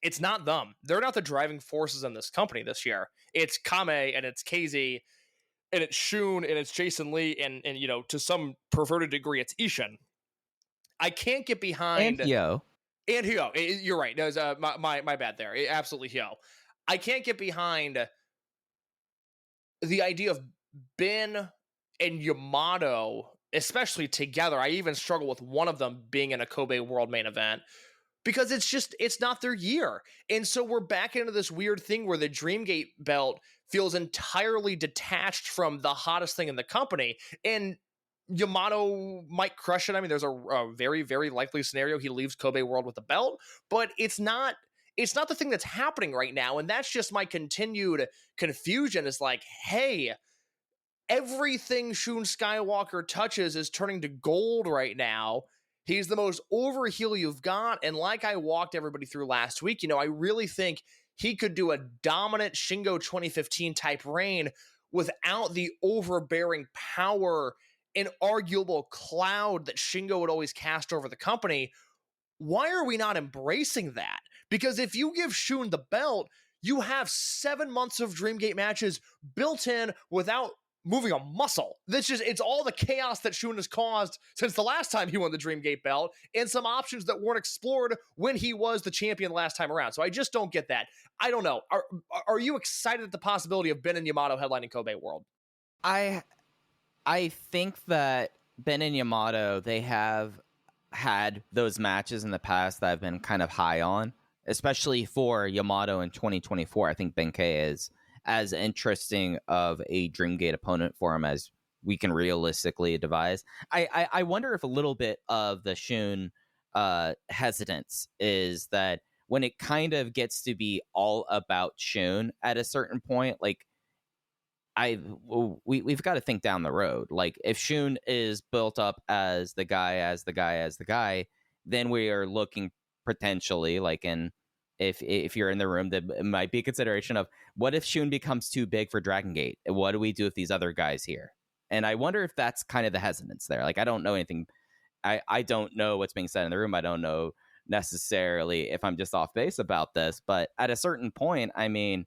it's not them. They're not the driving forces in this company this year. It's Kame and it's KZ and it's Shun and it's Jason Lee and to some perverted degree, it's Ishin. I can't get behind... And Hyo. And Hyo. You're right. That was my bad there. Absolutely Hyo. I can't get behind the idea of Ben and Yamato, especially together. I even struggle with one of them being in a Kobe World main event, because it's not their year. And so we're back into this weird thing where the Dreamgate belt feels entirely detached from the hottest thing in the company. And Yamato might crush it. I mean, there's a very, very likely scenario he leaves Kobe World with the belt, but it's not the thing that's happening right now. And that's just my continued confusion, is like, hey, everything Shun Skywalker touches is turning to gold right now. He's the most over heel you've got. And like I walked everybody through last week, I really think he could do a dominant Shingo 2015 type reign without the overbearing power and arguable cloud that Shingo would always cast over the company. Why are we not embracing that? Because if you give Shun the belt, you have 7 months of Dreamgate matches built in without moving a muscle. It's all the chaos that Shun has caused since the last time he won the Dreamgate belt, and some options that weren't explored when he was the champion last time around. So I just don't get that. I don't know. Are you excited at the possibility of Ben and Yamato headlining Kobe World? I think that Ben and Yamato, they have had those matches in the past that I've been kind of high on, especially for Yamato in 2024. I think Benkei is as interesting of a Dreamgate opponent for him as we can realistically devise. I wonder if a little bit of the Shun hesitance is that when it kind of gets to be all about Shun at a certain point, like we've got to think down the road. Like if Shun is built up as the guy, then we are looking potentially like if you're in the room, that might be a consideration of what if Shun becomes too big for Dragongate? What do we do with these other guys here? And I wonder if that's kind of the hesitance there. Like I don't know anything. I don't know what's being said in the room. I don't know necessarily if I'm just off base about this, but at a certain point, I mean,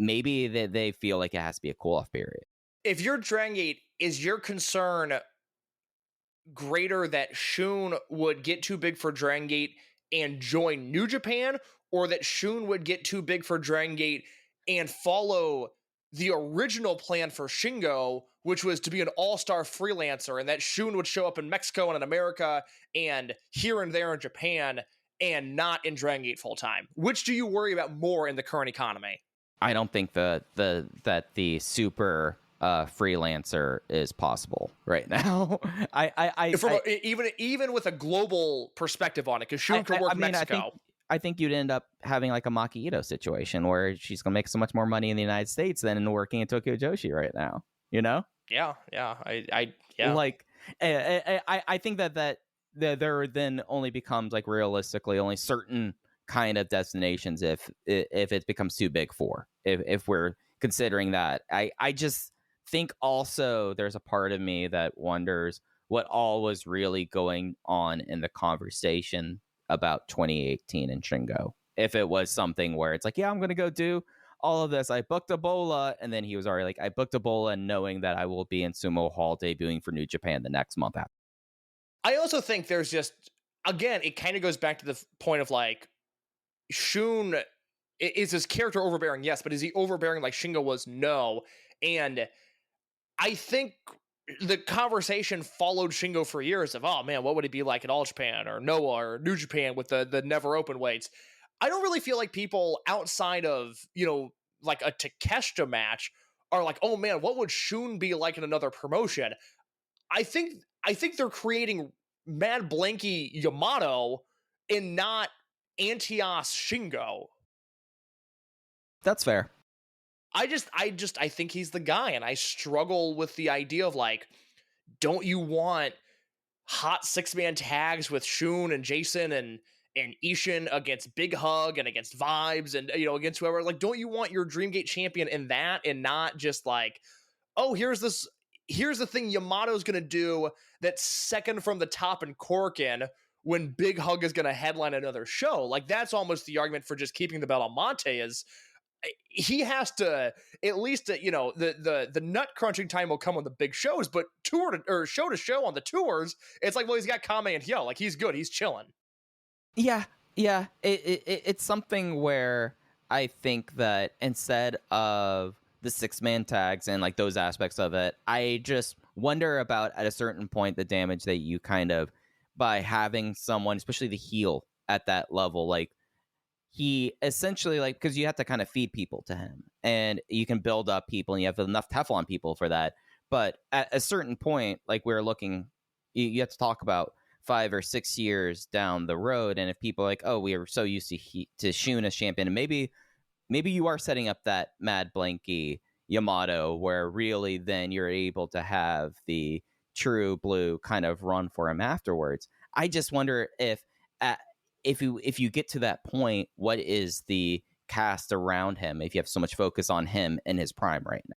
maybe they feel like it has to be a cool-off period. If you're Dragongate, is your concern greater that Shun would get too big for Dragongate and join New Japan, or that Shun would get too big for Dragongate and follow the original plan for Shingo, which was to be an all-star freelancer, and that Shun would show up in Mexico and in America and here and there in Japan and not in Dragongate full-time? Which do you worry about more in the current economy? I don't think that the super freelancer is possible right now. Even with a global perspective on it, because Shun could work Mexico. I think you'd end up having like a Maki Ito situation where she's gonna make so much more money in the United States than working in Tokyo Joshi right now. You know? Yeah. Like, I think that there then only becomes like realistically only certain kind of destinations if it becomes too big if we're considering that. I just think also there's a part of me that wonders what all was really going on in the conversation about 2018 and Shingo. If it was something where it's like, yeah, I'm gonna go do all of this, I booked Ebola, and then he was already like, I booked Ebola knowing that I will be in Sumo Hall debuting for New Japan the next month after. I also think there's just, again, it kind of goes back to the point of like, Shun, is his character overbearing? Yes, but is he overbearing like Shingo was? No. And I think the conversation followed Shingo for years of, oh man, what would it be like at All Japan or Noah or New Japan with the never open weights? I don't really feel like people outside of, like a Takeshita match are like, oh man, what would Shun be like in another promotion? I think they're creating Mad Blanky Yamato and not Antios Shingo. That's fair. I think he's the guy, and I struggle with the idea of like, don't you want hot 6-man tags with Shun and Jason and Ishin against Big Hug and against Vibes and against whoever? Like, don't you want your Dreamgate champion in that, and not just like, oh, here's the thing Yamato's gonna do that's second from the top in Corkin when Big Hug is gonna headline another show? Like, that's almost the argument for just keeping the belt on Mante, is he has to at least the nut crunching time will come on the big shows, but show to show on the tours, it's like, well, he's got Kame and Hyo, like he's good, he's chilling. Yeah. It's something where I think that instead of the 6-man tags and like those aspects of it, I just wonder about at a certain point the damage that you kind of, by having someone, especially the heel at that level, like he essentially, like, because you have to kind of feed people to him and you can build up people and you have enough Teflon people for that. But at a certain point, like we're looking, you have to talk about 5 or 6 years down the road. And if people are like, oh, we are so used to Shun as champion, and maybe you are setting up that Mad Blanky Yamato where really then you're able to have the true blue kind of run for him afterwards. I just wonder if you get to that point, what is the cast around him if you have so much focus on him in his prime right now?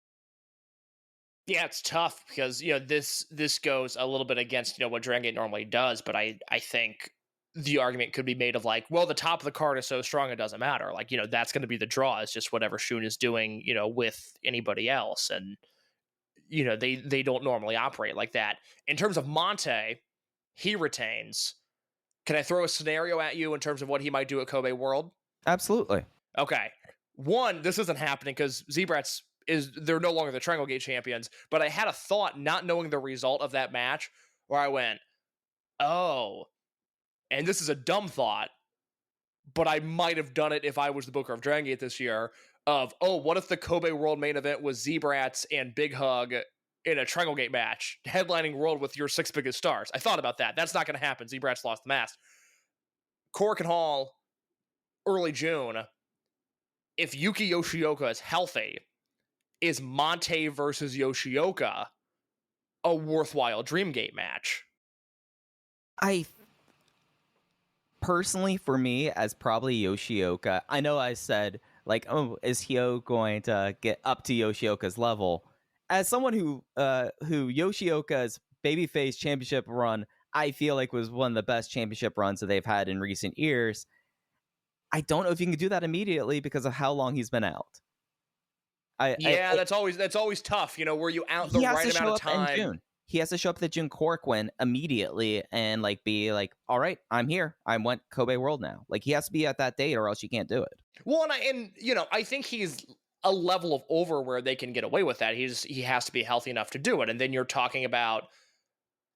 Yeah, it's tough because this goes a little bit against what Dragongate normally does, but I think the argument could be made of like, well, the top of the card is so strong it doesn't matter. Like, that's going to be the draw. It's just whatever Shun is doing, with anybody else. And they don't normally operate like that. In terms of Mante, he retains. Can I throw a scenario at you in terms of what he might do at Kobe World? Absolutely. Okay. One, this isn't happening because Zebrats they're no longer the Dragongate champions, but I had a thought not knowing the result of that match where I went, oh, and this is a dumb thought, but I might have done it if I was the booker of Dragongate this year, of, oh, what if the Kobe World main event was Zebrats and Big Hug in a Dragongate match, headlining World with your 6 biggest stars? I thought about that. That's not going to happen. Zebrats lost the mask. Korakuen Hall, early June, if Yuki Yoshioka is healthy, is Mante versus Yoshioka a worthwhile Dreamgate match? I personally, for me, as probably Yoshioka, I know I said, like, oh, is Hyo going to get up to Yoshioka's level? As someone who Yoshioka's babyface championship run, I feel like was one of the best championship runs that they've had in recent years. I don't know if you can do that immediately because of how long he's been out. That's always tough. Were you out the right amount of time? In June. He has to show up at the June Korakuen immediately and like be like, all right, I'm here. I want Kobe World now. Like he has to be at that date or else you can't do it. Well, I think he's a level of over where they can get away with that. He has to be healthy enough to do it. And then you're talking about,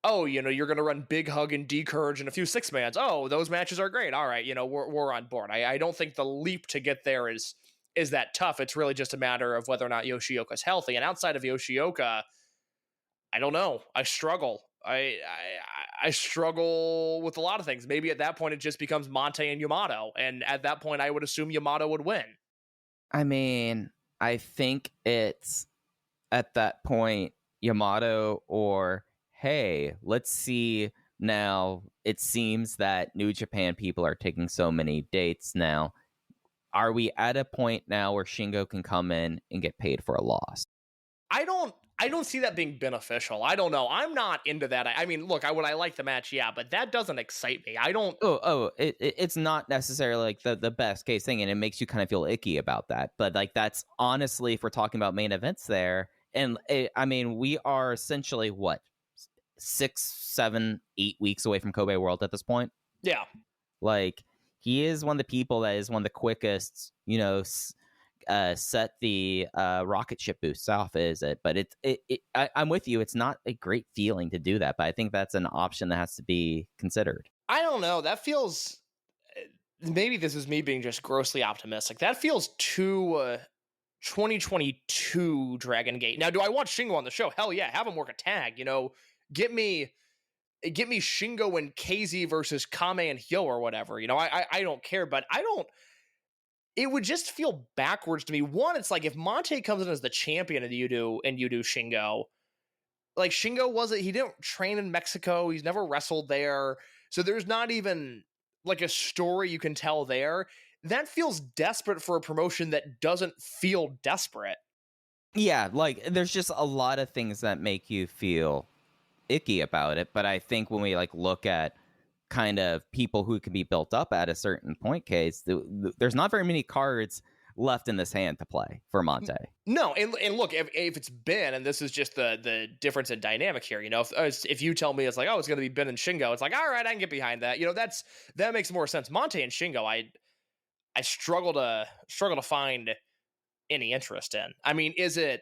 oh, you're going to run Big Hug and D-Courage and a few 6-mans. Oh, those matches are great. All right, we're on board. I don't think the leap to get there is that tough. It's really just a matter of whether or not Yoshioka's healthy. And outside of Yoshioka, I don't know. I struggle. I struggle with a lot of things. Maybe at that point it just becomes Mante and Yamato. And at that point I would assume Yamato would win. I mean, I think it's at that point Yamato or, hey, let's see now. It seems that New Japan people are taking so many dates now. Are we at a point now where Shingo can come in and get paid for a loss? I don't see that being beneficial. I don't know. I'm not into that. I mean, look, would I like the match? Yeah, but that doesn't excite me. I don't. It's not necessarily like the best case thing, and it makes you kind of feel icky about that. But like that's honestly, if we're talking about main events there, and I mean, we are essentially what 6, 7, 8 weeks away from Kobe World at this point. Yeah, like he is one of the people that is one of the quickest, set the rocket ship boosts off, is it? But I'm with you. It's not a great feeling to do that, but I think that's an option that has to be considered. I don't know. That feels, maybe this is me being just grossly optimistic. That feels too 2022 Dragongate. Now, do I want Shingo on the show? Hell yeah, have him work a tag. Get me Shingo and KZ versus Kame and Hyo or whatever. I don't care, but it would just feel backwards to me. One, it's like if Mante comes in as the champion and you do Shingo, like Shingo he didn't train in Mexico. He's never wrestled there. So there's not even like a story you can tell there. That feels desperate for a promotion that doesn't feel desperate. Yeah, like there's just a lot of things that make you feel icky about it. But I think when we like look at kind of people who can be built up at a certain point, case there's not very many cards left in this hand to play for Mante. No, and look, if it's Ben, and this is just the difference in dynamic here, if you tell me it's like, oh, it's going to be Ben and Shingo, it's like, all right, I can get behind that. That makes more sense. Mante and Shingo, I struggle to find any interest in. I mean, is it?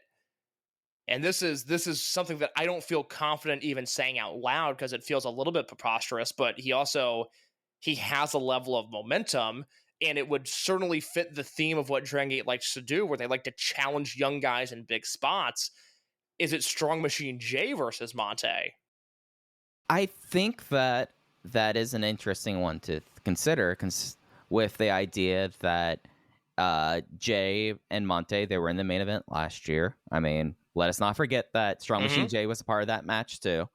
And this is something that I don't feel confident even saying out loud because it feels a little bit preposterous, but he has a level of momentum, and it would certainly fit the theme of what Dragongate likes to do, where they like to challenge young guys in big spots. Is it Strong Machine J versus Mante? I think that is an interesting one to consider, with the idea that Jay and Mante, they were in the main event last year. I mean, let us not forget that Strong Machine J was a part of that match too.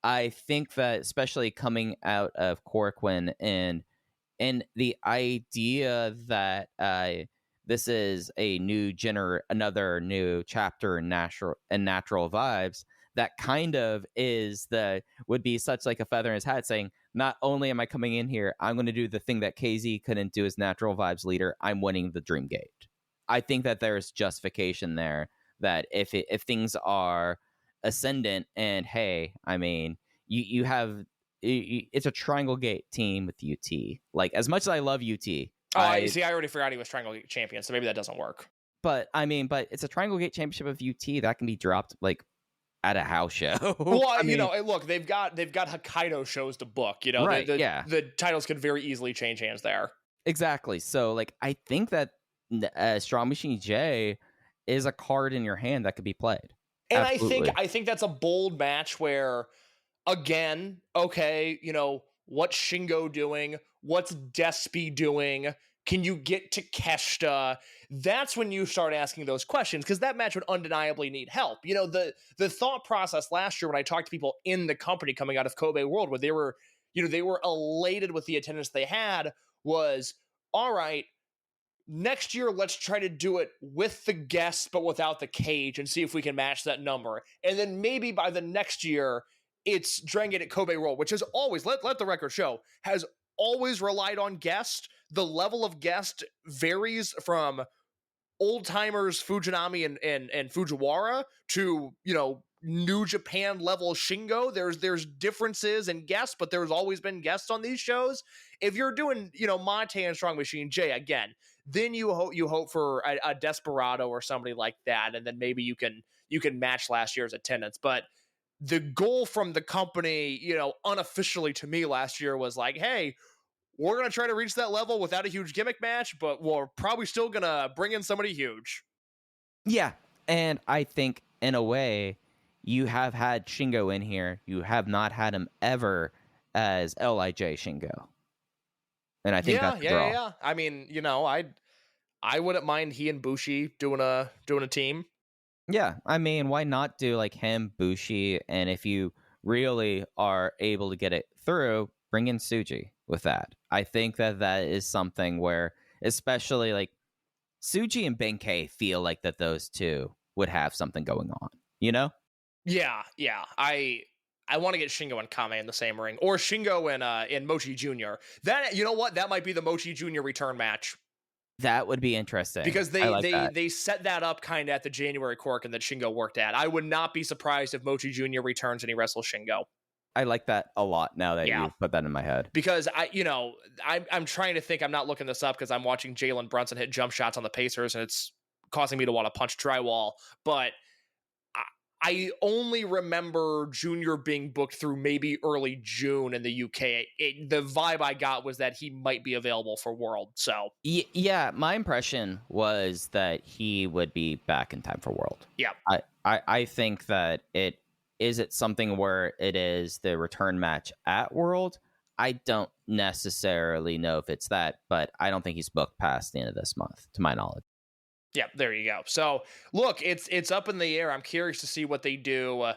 I think that especially coming out of Korakuen and the idea that this is a another new chapter in natural vibes, that kind of would be such like a feather in his hat, saying, not only am I coming in here, I'm going to do the thing that KZ couldn't do as natural vibes leader. I'm winning the Dreamgate. I think that there's justification there, that if things are ascendant. And hey, I mean, you have it's a Triangle Gate team with UT. Like, as much as I love UT, I already forgot he was Triangle Gate champion, so maybe that doesn't work. But I mean, it's a Triangle Gate championship of UT that can be dropped like at a house show. Well, I mean, look, they've got Hokkaido shows to book. right? The titles could very easily change hands there. Exactly. So, like, I think that Strong Machine J is a card in your hand that could be played. And Absolutely. I think that's a bold match where, again, okay, what's Shingo doing? What's Despy doing? Can you get to Keshta? That's when you start asking those questions, because that match would undeniably need help. The thought process last year when I talked to people in the company coming out of Kobe World, where they were elated with the attendance they had, was, all right, next year, let's try to do it with the guests, but without the cage, and see if we can match that number. And then maybe by the next year, it's Dragongate at Kobe World, which has always, let the record show, has always relied on guest. The level of guest varies from old timers Fujinami and Fujiwara to, New Japan level Shingo. There's differences in guests, but there's always been guests on these shows. If you're doing, Mante and Strong Machine J again, then you hope for a Desperado or somebody like that, and then maybe you can match last year's attendance. But the goal from the company, unofficially to me last year was like, hey, we're going to try to reach that level without a huge gimmick match, but we're probably still going to bring in somebody huge. Yeah, and I think, in a way, you have had Shingo in here. You have not had him ever as LIJ Shingo. And I think that's the draw. Yeah. I mean, I wouldn't mind he and Bushi doing a team. Yeah, I mean, why not do like him, Bushi, and if you really are able to get it through, bring in Tsuji with that. I think that is something where, especially like Tsuji and Benkei, feel like that those two would have something going on, Yeah. I want to get Shingo and Kame in the same ring, or Shingo and Mochi Jr. That, you know what? That might be the Mochi Jr. return match. That would be interesting. Because they set that up kind of at the January Cork that Shingo worked at. I would not be surprised if Mochi Jr. returns and he wrestles Shingo. I like that a lot now that you put that in my head. Because I'm trying to think. I'm not looking this up because I'm watching Jalen Brunson hit jump shots on the Pacers, and it's causing me to want to punch drywall. But I only remember Junior being booked through maybe early June in the UK. The vibe I got was that he might be available for World. So yeah, my impression was that he would be back in time for World. Yeah, I think that it something where it is the return match at World. I don't necessarily know if it's that, but I don't think he's booked past the end of this month, to my knowledge. Yeah, there you go. So, look, it's up in the air. I'm curious to see what they do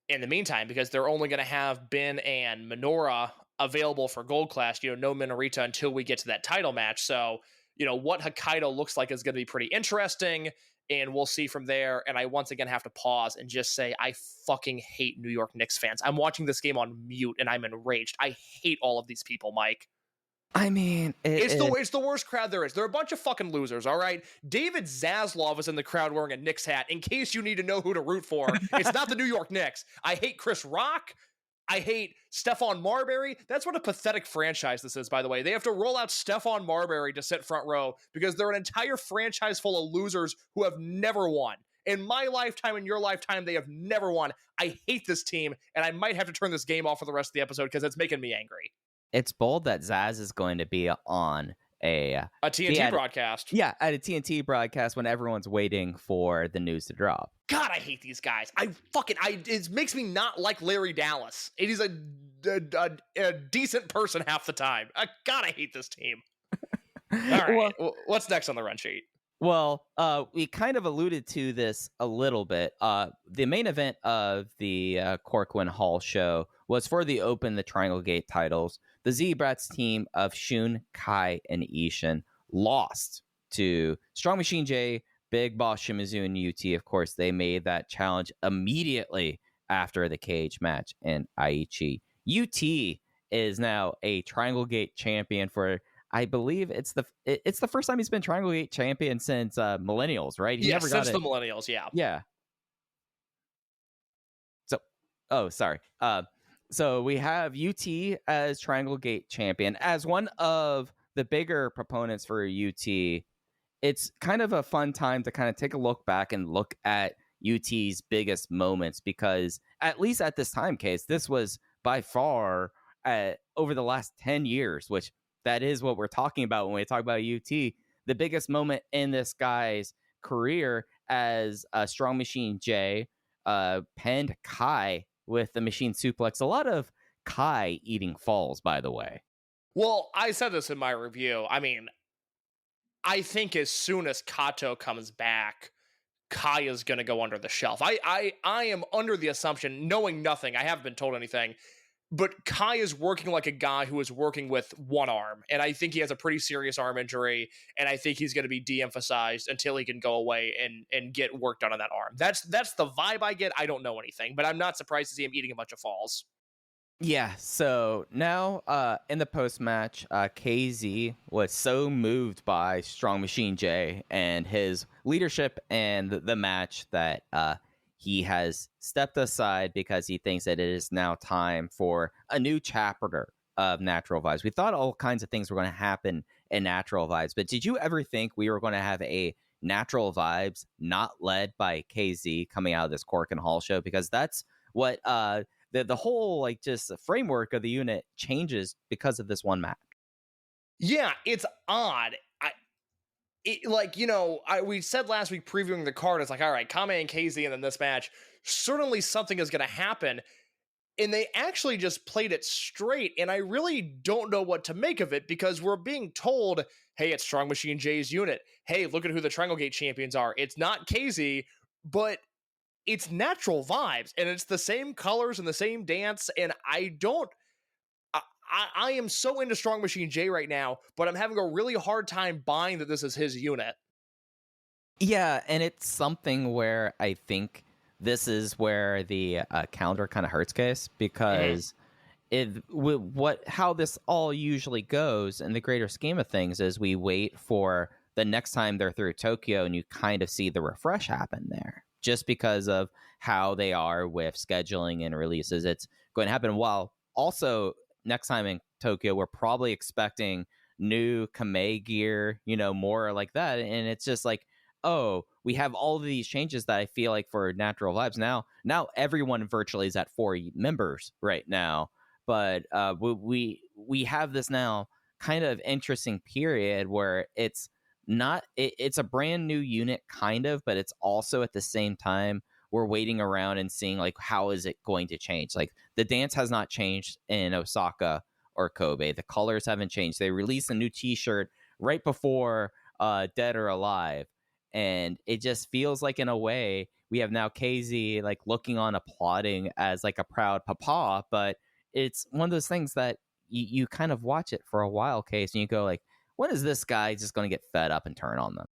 in the meantime, because they're only going to have Ben and Minoura available for Gold Class, no Minorita until we get to that title match. So, what Hokkaido looks like is going to be pretty interesting, and we'll see from there. And I once again have to pause and just say I fucking hate New York Knicks fans. I'm watching this game on mute, and I'm enraged. I hate all of these people, Mike. I mean, it's the worst crowd there is. They're a bunch of fucking losers, all right? David Zaslav is in the crowd wearing a Knicks hat, in case you need to know who to root for. It's not the New York Knicks. I hate Chris Rock. I hate Stephon Marbury. That's what a pathetic franchise this is, by the way. They have to roll out Stephon Marbury to sit front row because they're an entire franchise full of losers who have never won. In my lifetime, in your lifetime, they have never won. I hate this team, and I might have to turn this game off for the rest of the episode because it's making me angry. It's bold that Zaz is going to be on a TNT broadcast. Yeah, at a TNT broadcast when everyone's waiting for the news to drop. God, I hate these guys. It makes me not like Larry Dallas. It is a decent person half the time. God, I hate this team. All right, what's next on the run sheet? Well, we kind of alluded to this a little bit. The main event of the Corcoran Hall show was for the Triangle Gate titles. The Z-Brats team of Shun, Kai, and Ishin lost to Strong Machine J, Big Boss Shimizu, and UT. Of course, they made that challenge immediately after the cage match, and Aichi. UT is now a Triangle Gate champion for, I believe it's the first time he's been Triangle Gate champion since Millennials, right? Since the Millennials, yeah. Yeah. Oh, sorry. So we have UT as Triangle Gate champion. As one of the bigger proponents for UT, it's kind of a fun time to kind of take a look back and look at UT's biggest moments, because at least at this time, Case, this was by far over the last 10 years, which that is what we're talking about when we talk about UT, the biggest moment in this guy's career as Strong Machine J penned Kai with the machine suplex. A lot of Kai eating falls, by the way. Well, I said this in my review. I mean, I think as soon as Kato comes back, Kai is going to go under the shelf. I am under the assumption, knowing nothing, I haven't been told anything, but Kai is working like a guy who is working with one arm, and I think he has a pretty serious arm injury, and I think he's going to be de-emphasized until he can go away and get work done on that arm. That's the vibe I get. I don't know anything, but I'm not surprised to see him eating a bunch of falls. Yeah, so now in the post-match, KZ was so moved by Strong Machine J and his leadership and the match that he has stepped aside because he thinks that it is now time for a new chapter of Natural Vibes. We thought all kinds of things were going to happen in Natural Vibes, but did you ever think we were going to have a Natural Vibes not led by KZ coming out of this Cork and Hall show? Because that's what... the whole like just framework of the unit changes because of this one match. Yeah, it's odd. We said last week previewing the card, it's like, all right, Kame and KZ, and then this match, certainly something is going to happen. And they actually just played it straight, and I really don't know what to make of it, because we're being told, hey, it's Strong Machine J's unit. Hey, look at who the Triangle Gate champions are. It's not KZ, but it's Natural Vibes, and it's the same colors and the same dance, and I am so into Strong Machine J right now, but I'm having a really hard time buying that this is his unit. Yeah, and it's something where I think this is where the calendar kind of hurts, Case, because how this all usually goes in the greater scheme of things is we wait for the next time they're through Tokyo, and you kind of see the refresh happen there. Just because of how they are with scheduling and releases, it's going to happen. While also next time in Tokyo, we're probably expecting new Kamei gear, more like that. And it's just like, oh, we have all of these changes that I feel like for Natural Vibes now everyone virtually is at 4 members right now. But we have this now kind of interesting period where it's a brand new unit kind of, but it's also at the same time we're waiting around and seeing like how is it going to change. Like the dance has not changed in Osaka or Kobe. The colors haven't changed. They released a new t-shirt right before Dead or Alive, and it just feels like in a way we have now KZ like looking on, applauding as like a proud papa, but it's one of those things that you kind of watch it for a while, Case, and you go like, when is this guy just going to get fed up and turn on them?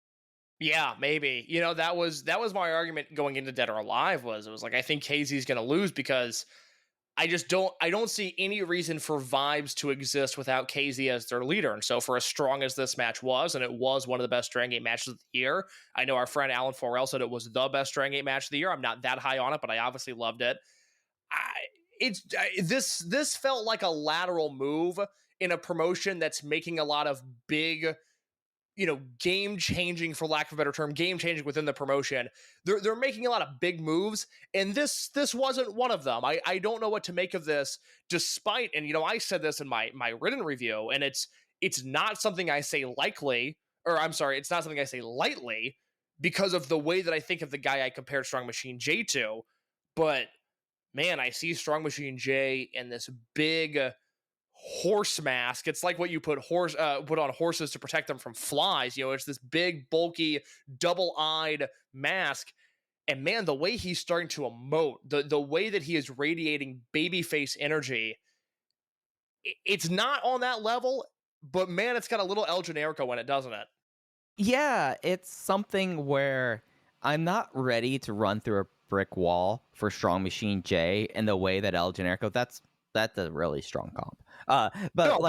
Yeah, maybe. That was my argument going into Dead or Alive. It was like, I think KZ's going to lose because I don't see any reason for Vibes to exist without KZ as their leader. And so for as strong as this match was, and it was one of the best Dragongate matches of the year, I know our friend Alan Forel said it was the best Dragongate match of the year. I'm not that high on it, but I obviously loved it. This felt like a lateral move in a promotion that's making a lot of big, game-changing, for lack of a better term, game-changing within the promotion. They're making a lot of big moves, and this wasn't one of them. I don't know what to make of this, despite, and I said this in my written review, and it's not something I say likely, or I'm sorry, it's not something I say lightly, because of the way that I think of the guy I compared Strong Machine J to, but man, I see Strong Machine J in this big horse mask. It's like what you put on horses to protect them from flies. It's this big, bulky, double-eyed mask. And man, the way he's starting to emote, the way that he is radiating babyface energy, it's not on that level, but man, it's got a little El Generico in it, doesn't it? Yeah, it's something where I'm not ready to run through a brick wall for Strong Machine J in the way that El Generico. That's a really strong comp. But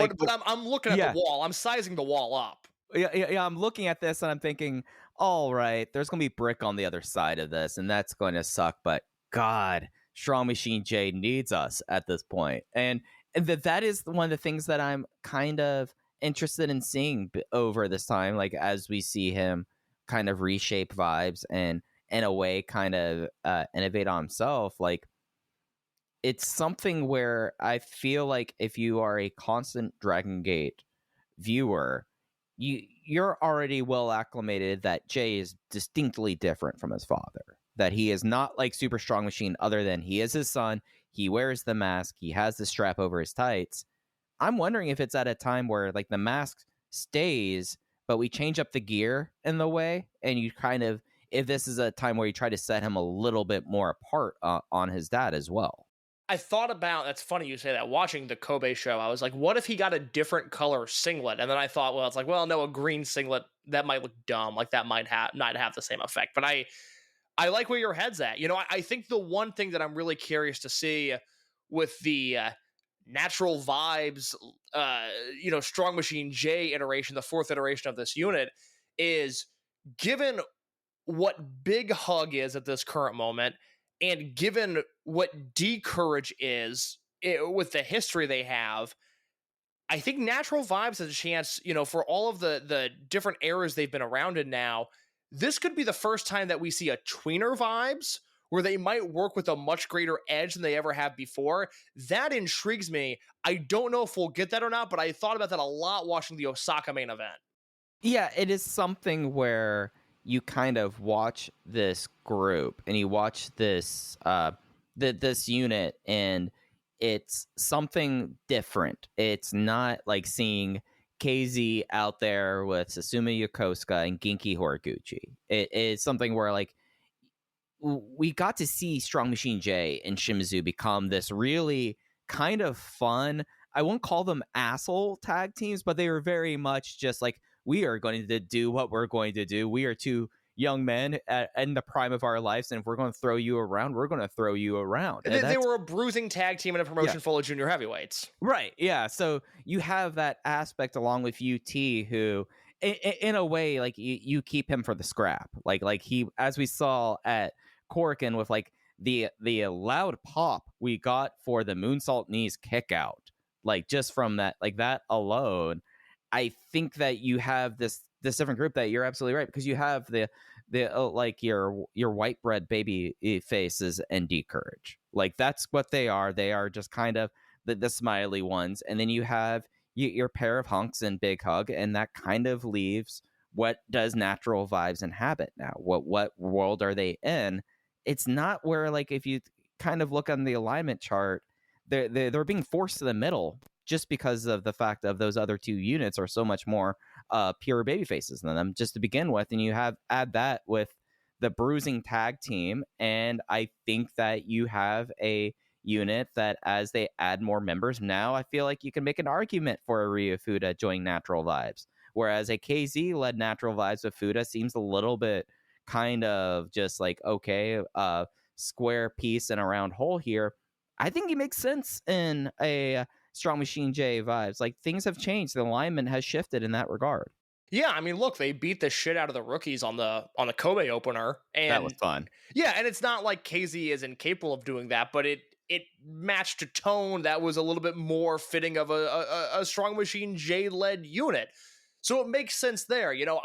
I'm looking at the wall. I'm sizing the wall up. Yeah. I'm looking at this and I'm thinking, all right, there's gonna be brick on the other side of this, and that's going to suck. But God, Strong Machine J needs us at this point. And that is one of the things that I'm kind of interested in seeing over this time, like as we see him kind of reshape vibes and in a way kind of innovate on himself. Like, it's something where I feel like if you are a constant Dragongate viewer, you're already well acclimated that Jay is distinctly different from his father. That he is not like Super Strong Machine, other than he is his son. He wears the mask. He has the strap over his tights. I'm wondering if it's at a time where like the mask stays, but we change up the gear in the way, and you kind of, if this is a time where you try to set him a little bit more apart on his dad as well. I thought about, that's funny you say that, watching the Kobe show, I was like, what if he got a different color singlet? And then I thought, well, it's like, well, no, a green singlet, that might look dumb. Like that might not have the same effect. But I like where your head's at. You know, I think the one thing that I'm really curious to see with the natural vibes, Strong Machine J iteration, the fourth iteration of this unit, is given what Big Hug is at this current moment, and given what D-Courage is with the history they have, I think Natural Vibes has a chance, for all of the different eras they've been around in now, this could be the first time that we see a tweener Vibes where they might work with a much greater edge than they ever have before. That intrigues me. I don't know if we'll get that or not, but I thought about that a lot watching the Osaka main event. Yeah, it is something where you kind of watch this group and you watch this this unit, and it's something different. It's not like seeing KZ out there with Susumu Yokosuka and Genki Horiguchi. It is something where like we got to see Strong Machine J and Shimizu become this really kind of fun, I won't call them asshole tag teams, but they were very much just like, we are going to do what we're going to do. We are two young men in the prime of our lives, and if we're going to throw you around, we're going to throw you around. They were a bruising tag team in a promotion full of junior heavyweights. Right, yeah. So you have that aspect along with UT, who, in a way, like you keep him for the scrap. Like he, as we saw at Korakuen with like the loud pop we got for the moonsault knees kick out, like just from that, like that alone, I think that you have this different group that you're absolutely right, because you have the like your white bread baby faces and D-Courage. Like that's what they are. They are just kind of the smiley ones. And then you have your pair of hunks and Big Hug, and that kind of leaves, what does Natural Vibes inhabit now? What world are they in? It's not where, like, if you kind of look on the alignment chart, they're being forced to the middle just because of the fact of those other two units are so much more pure baby faces than them just to begin with. And you add that with the bruising tag team, and I think that you have a unit that, as they add more members now, I feel like you can make an argument for a Ryu Fuda joining Natural Vibes, whereas a KZ-led Natural Vibes with Fuda seems a little bit kind of just like, okay, square piece and a round hole here. I think it makes sense in a Strong Machine J Vibes. Like, things have changed. The alignment has shifted in that regard. Yeah, I mean, look, they beat the shit out of the rookies on the Kobe opener, and that was fun. Yeah, and it's not like KZ is incapable of doing that, but it matched a tone that was a little bit more fitting of a Strong Machine J led unit. So it makes sense there. You know,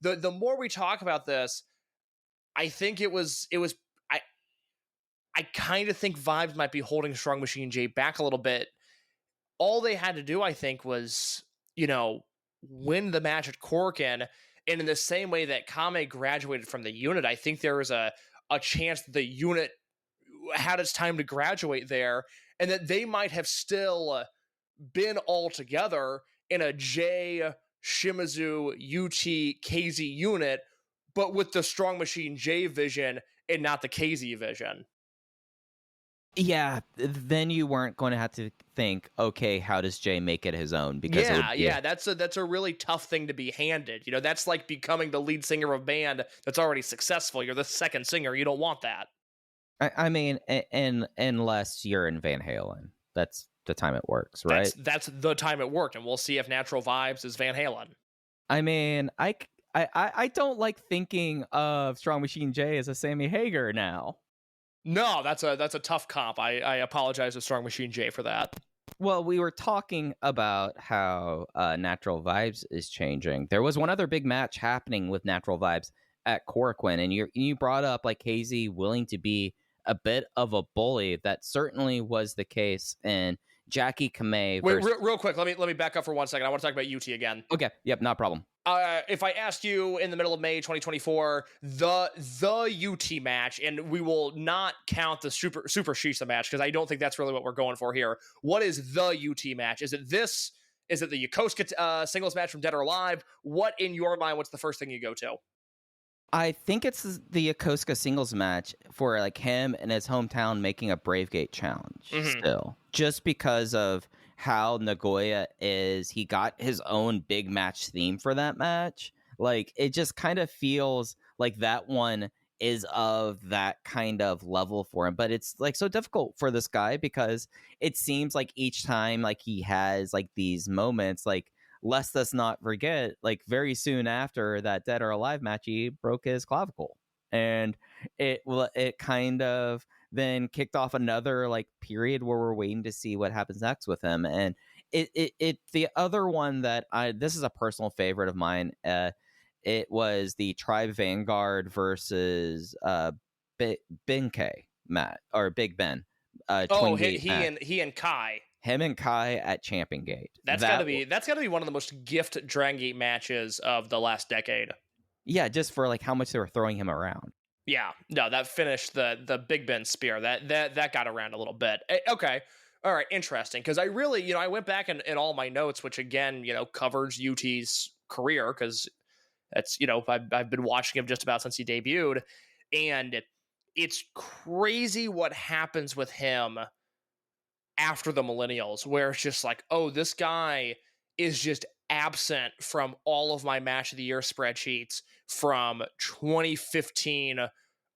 the more we talk about this, I think I kind of think Vibes might be holding Strong Machine J back a little bit. All they had to do, I think, was, win the match at Korakuen. And in the same way that Kame graduated from the unit, I think there was a chance that the unit had its time to graduate there, and that they might have still been all together in a J, Shimizu, UT, KZ unit, but with the Strong Machine J vision and not the KZ vision. Yeah, then you weren't going to have to think, okay, how does Jay make it his own? Because that's a really tough thing to be handed. That's like becoming the lead singer of a band that's already successful. You're the second singer. You don't want that. I mean, unless you're in Van Halen, that's the time it works, right? That's the time it worked, and we'll see if Natural Vibes is Van Halen. I mean, I don't like thinking of Strong Machine J as a Sammy Hagar now. No, that's a tough comp. I apologize to Strong Machine J for that. Well, we were talking about how Natural Vibes is changing. There was one other big match happening with Natural Vibes at Korakuen, and you brought up like Hazy willing to be a bit of a bully. That certainly was the case in Jackie Kamei. Wait, real quick, let me back up for 1 second. I want to talk about UT again. Okay, yep, not a problem. If I asked you in the middle of May 2024, the UT match, and we will not count the Super Shisa match because I don't think that's really what we're going for here. What is the UT match? Is it this? Is it the Yokosuka singles match from Dead or Alive? What in your mind? What's the first thing you go to? I think it's the Yokosuka singles match for like him in his hometown making a Bravegate challenge still. Just because of how Nagoya is, he got his own big match theme for that match. Like, it just kind of feels like that one is of that kind of level for him. But it's like so difficult for this guy because it seems like each time like he has like these moments, like lest us not forget, like very soon after that Dead or Alive match, he broke his clavicle. And it kind of then kicked off another like period where we're waiting to see what happens next with him. And it the other one that this is a personal favorite of mine. It was the Tribe Vanguard versus Benkei Matt or Big Ben. He and Kai. Him and Kai at Champion Gate. That's gotta be one of the most gift Dragongate matches of the last decade. Yeah, just for like how much they were throwing him around. Yeah, no, that finished the Big Ben spear. That got around a little bit. Okay, all right, interesting. Because I really, I went back in all my notes, which again, covers UT's career because that's, I've been watching him just about since he debuted, and it's crazy what happens with him after the millennials, where it's just like, oh, this guy is just absent from all of my match of the year spreadsheets from 2015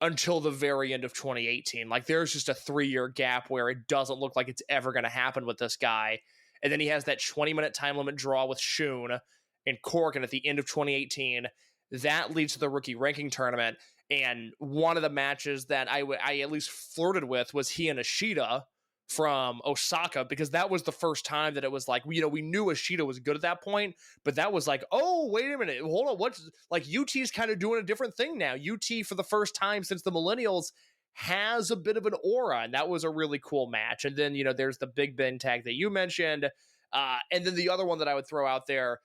until the very end of 2018. Like, there's just a 3-year gap where it doesn't look like it's ever going to happen with this guy. And then he has that 20-minute time limit draw with Shun and Corkin at the end of 2018. That leads to the rookie ranking tournament. And one of the matches that I at least flirted with was he and Ishida from Osaka, because that was the first time that it was like, we knew Ishida was good at that point, but that was like, oh, wait a minute, hold on, what's like, UT's kind of doing a different thing now. UT for the first time since the millennials has a bit of an aura, and that was a really cool match. And then, there's the Big Ben tag that you mentioned, and then the other one that I would throw out there,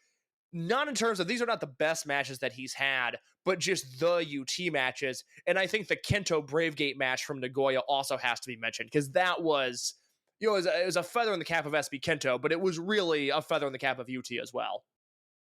not in terms of, these are not the best matches that he's had, but just the UT matches. And I think the Kento Bravegate match from Nagoya also has to be mentioned, because that was, it was a feather in the cap of SB Kento, but it was really a feather in the cap of UT as well.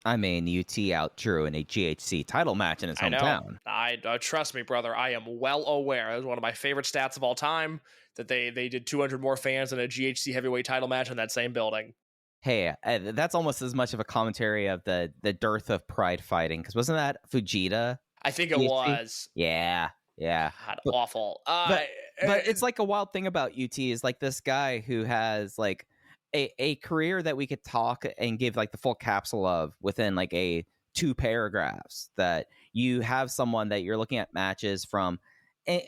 I mean, UT outdrew in a GHC title match in his hometown. I know. Trust me, brother. I am well aware. It was one of my favorite stats of all time that they did 200 more fans in a GHC heavyweight title match in that same building. Hey, that's almost as much of a commentary of the dearth of pride fighting, because wasn't that Fujita? I think it was. Yeah. God, awful. But it's like a wild thing about UT is like this guy who has like a career that we could talk and give like the full capsule of within like 2 paragraphs, that you have someone that you're looking at matches from, and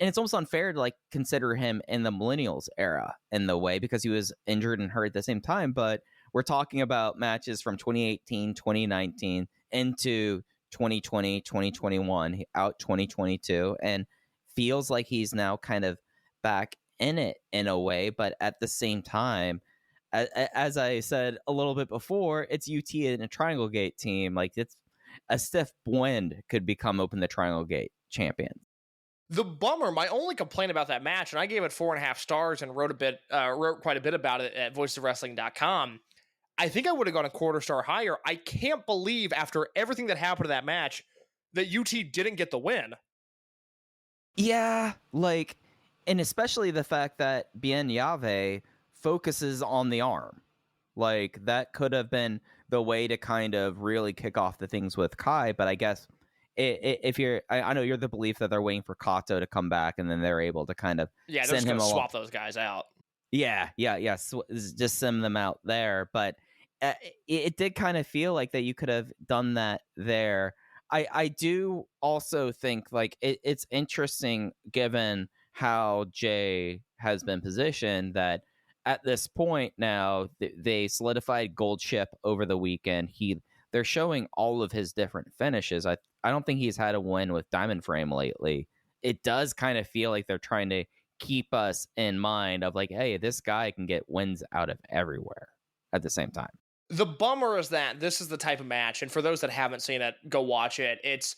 it's almost unfair to like consider him in the millennials era in the way, because he was injured and hurt at the same time. But we're talking about matches from 2018, 2019 into 2020, 2021, out 2022, and feels like he's now kind of back in it in a way. But at the same time, as I said a little bit before, it's UT in a Triangle Gate team. Like, it's a stiff blend could become Open the Triangle Gate champion. The bummer, my only complaint about that match, and I gave it 4.5 stars and wrote quite a bit about it at voicesofwrestling.com. I think I would have gone a 1/4 star higher. I can't believe, after everything that happened to that match, that UT didn't get the win. Yeah, like, and especially the fact that Bien Yave focuses on the arm. Like, that could have been the way to kind of really kick off the things with Kai, but I guess if you're, I know you're the belief that they're waiting for Kato to come back, and then they're able to kind of they're just going to swap those guys out. Yeah. Just send them out there. But it did kind of feel like that you could have done that there. I do also think like it's interesting given how Jay has been positioned, that at this point now they solidified gold chip over the weekend. They're showing all of his different finishes. I don't think he's had a win with Diamond Frame lately. It does kind of feel like they're trying to keep us in mind of like, hey, this guy can get wins out of everywhere at the same time. The bummer is that this is the type of match, and for those that haven't seen it, go watch it. It's,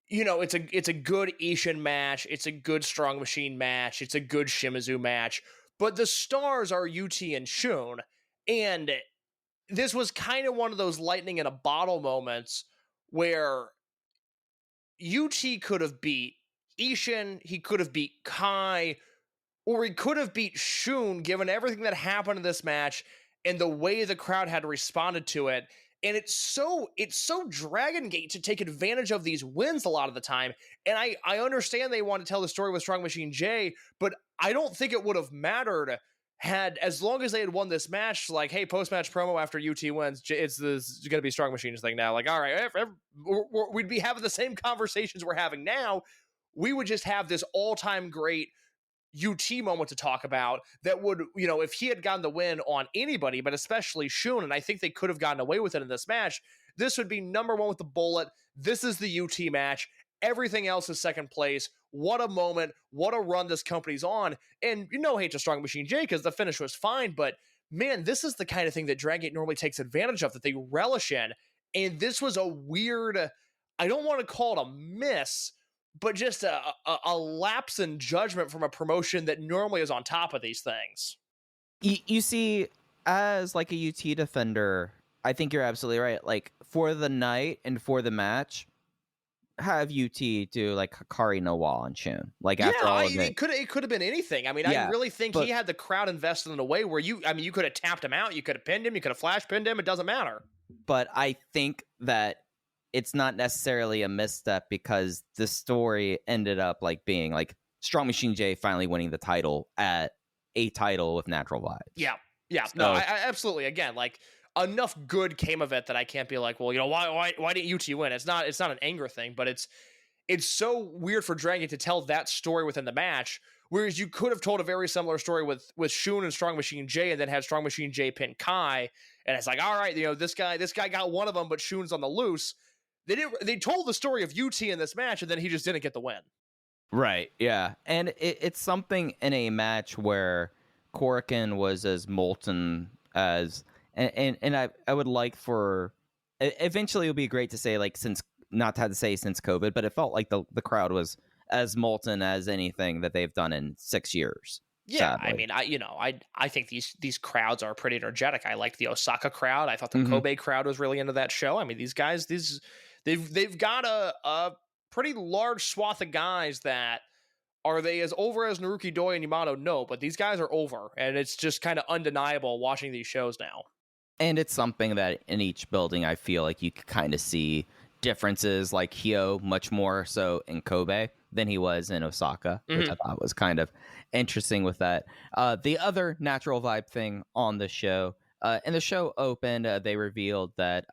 you know, it's a good Ishin match. It's a good Strong Machine match. It's a good Shimizu match. But the stars are UT and Shun. And this was kind of one of those lightning in a bottle moments where UT could have beat Ishin, he could have beat Kai, or he could have beat Shun, given everything that happened in this match and the way the crowd had responded to it. And it's so Dragongate to take advantage of these wins a lot of the time. And I understand they want to tell the story with Strong Machine J, but I don't think it would have mattered as long as they had won this match. Like, hey, post-match promo after UT wins, it's going to be Strong Machine's thing now. Like, all right, we'd be having the same conversations we're having now. We would just have this all-time great UT moment to talk about that would, you know, if he had gotten the win on anybody, but especially Shun, and I think they could have gotten away with it in this match, this would be number one with the bullet. This is the UT match. Everything else is second place. What a moment. What a run this company's on. And no hate to Strong Machine J because the finish was fine, but man, this is the kind of thing that Dragongate normally takes advantage of, that they relish in. And this was a weird, I don't want to call it a miss, but just a lapse in judgment from a promotion that normally is on top of these things. You see, as like a UT defender, I think you're absolutely right. Like, for the night and for the match, have UT do like Hikari no Wa on Shun. Like, after all of it could have been anything. I mean, I really think he had the crowd invested in a way where you could have tapped him out, you could have pinned him, you could have flash pinned him. It doesn't matter. But I think that it's not necessarily a misstep because the story ended up like being like Strong Machine J finally winning the title at a title with Natural Vibes. Yeah. So, no, I absolutely. Again, like, enough good came of it that I can't be like, well, you know, why didn't UT win? It's not an anger thing, but it's so weird for Dragongate to tell that story within the match, whereas you could have told a very similar story with Shun and Strong Machine J, and then had Strong Machine J pin Kai, and it's like, all right, you know, this guy got one of them, but Shun's on the loose. They told the story of UT in this match, and then he just didn't get the win. Right, yeah. And it's something in a match where Korakuen was as molten as... And I would like for... Eventually it would be great to say, like, since COVID, but it felt like the crowd was as molten as anything that they've done in 6 years. Yeah, sadly. I mean, I think these crowds are pretty energetic. I like the Osaka crowd. I thought the Kobe crowd was really into that show. I mean, these guys, they've got a pretty large swath of guys that are they as over as Naruki Doi and Yamato? No, but these guys are over, and it's just kind of undeniable watching these shows now. And it's something that in each building, I feel like you could kind of see differences, like Hyo much more so in Kobe than he was in Osaka, which I thought was kind of interesting with that. The other Natural Vibe thing on the show, and the show opened, they revealed that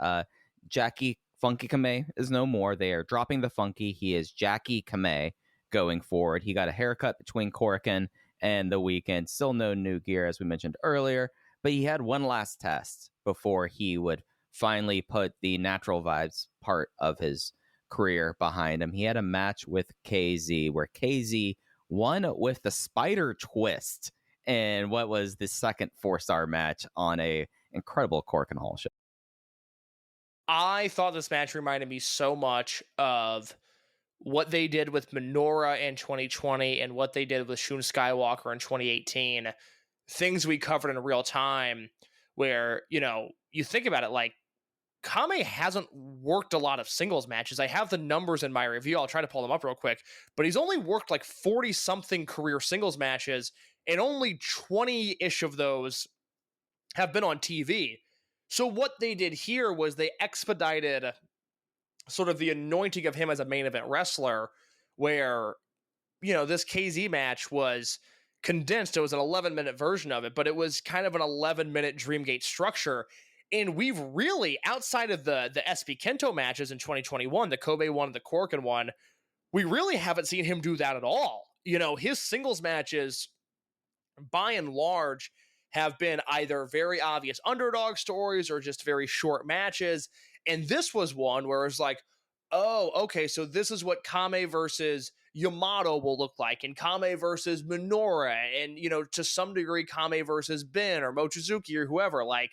Jackie Funky Kame is no more. They are dropping the Funky. He is Jackie Kame going forward. He got a haircut between Korakuen and the weekend. Still no new gear, as we mentioned earlier, but he had one last test before he would finally put the Natural Vibes part of his career behind him. He had a match with KZ where KZ won with the spider twist in what was the second 4-star match on a incredible Korakuen Hall show. I thought this match reminded me so much of what they did with Minoura in 2020 and what they did with Shun Skywalker in 2018. Things we covered in real time where, you know, you think about it, like, Kame hasn't worked a lot of singles matches. I have the numbers in my review. I'll try to pull them up real quick. But he's only worked like 40-something career singles matches, and only 20-ish of those have been on TV. So what they did here was they expedited sort of the anointing of him as a main event wrestler, where, you know, this KZ match was condensed. It was an 11-minute version of it, but it was kind of an 11-minute Dreamgate structure. And we've really, outside of the SB Kento matches in 2021, the Kobe one and the Korakuen one, we really haven't seen him do that at all. his singles matches, by and large, have been either very obvious underdog stories or just very short matches. And this was one where it's like, oh, okay, so this is what Kame versus Yamato will look like, and Kame versus Minoura, and, to some degree, Kame versus Ben or Mochizuki or whoever. Like,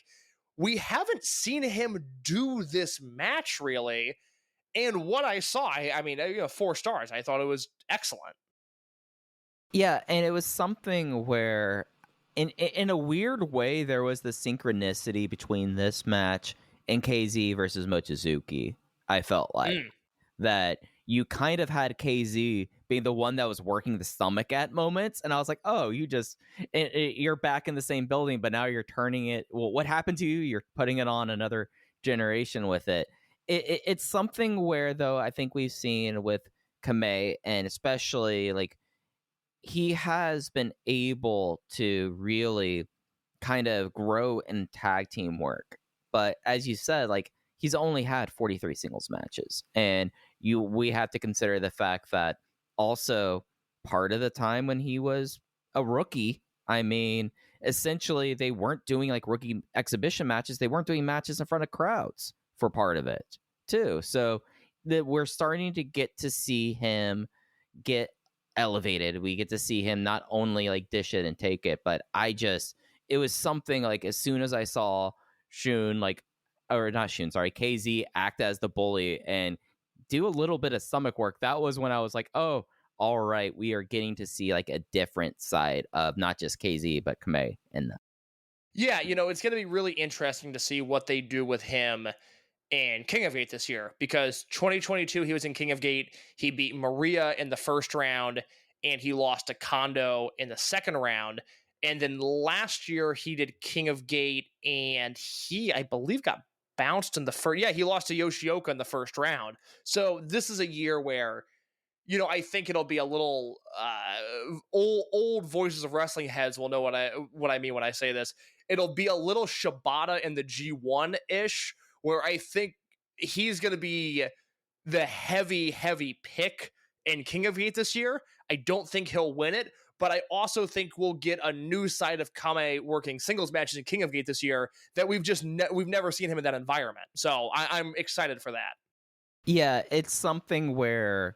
we haven't seen him do this match really. And what I saw, I mean, 4 stars. I thought it was excellent. Yeah, and it was something where, in a weird way, there was the synchronicity between this match and KZ versus Mochizuki. I felt like that you kind of had KZ being the one that was working the stomach at moments, and I was like, oh, you're back in the same building, but now you're turning it. Well, what happened to you? You're putting it on another generation with it. It's something where, though, I think we've seen with Kamei, and especially like, he has been able to really kind of grow in tag team work. But as you said, like, he's only had 43 singles matches. And we have to consider the fact that also part of the time when he was a rookie, I mean, essentially they weren't doing like rookie exhibition matches. They weren't doing matches in front of crowds for part of it too. So that we're starting to get to see him get elevated. We get to see him not only like dish it and take it, but it was something like, as soon as I saw KZ act as the bully and do a little bit of stomach work, that was when I was like, oh, all right, we are getting to see like a different side of not just KZ, but Kamei in that. Yeah, it's going to be really interesting to see what they do with him in King of Gate this year, because 2022 he was in King of Gate. He beat Maria in the first round, and he lost to Kondo in the second round. And then last year he did King of Gate, and he, I believe, got bounced in the first. Yeah, he lost to Yoshioka in the first round. So this is a year where, I think it'll be a little old Voices of Wrestling heads will know what I mean when I say this. It'll be a little Shibata in the G1 ish, where I think he's going to be the heavy pick in King of Gate this year. I don't think he'll win it, but I also think we'll get a new side of Kame working singles matches in King of Gate this year that we've never seen him in that environment. So I'm excited for that. Yeah, it's something where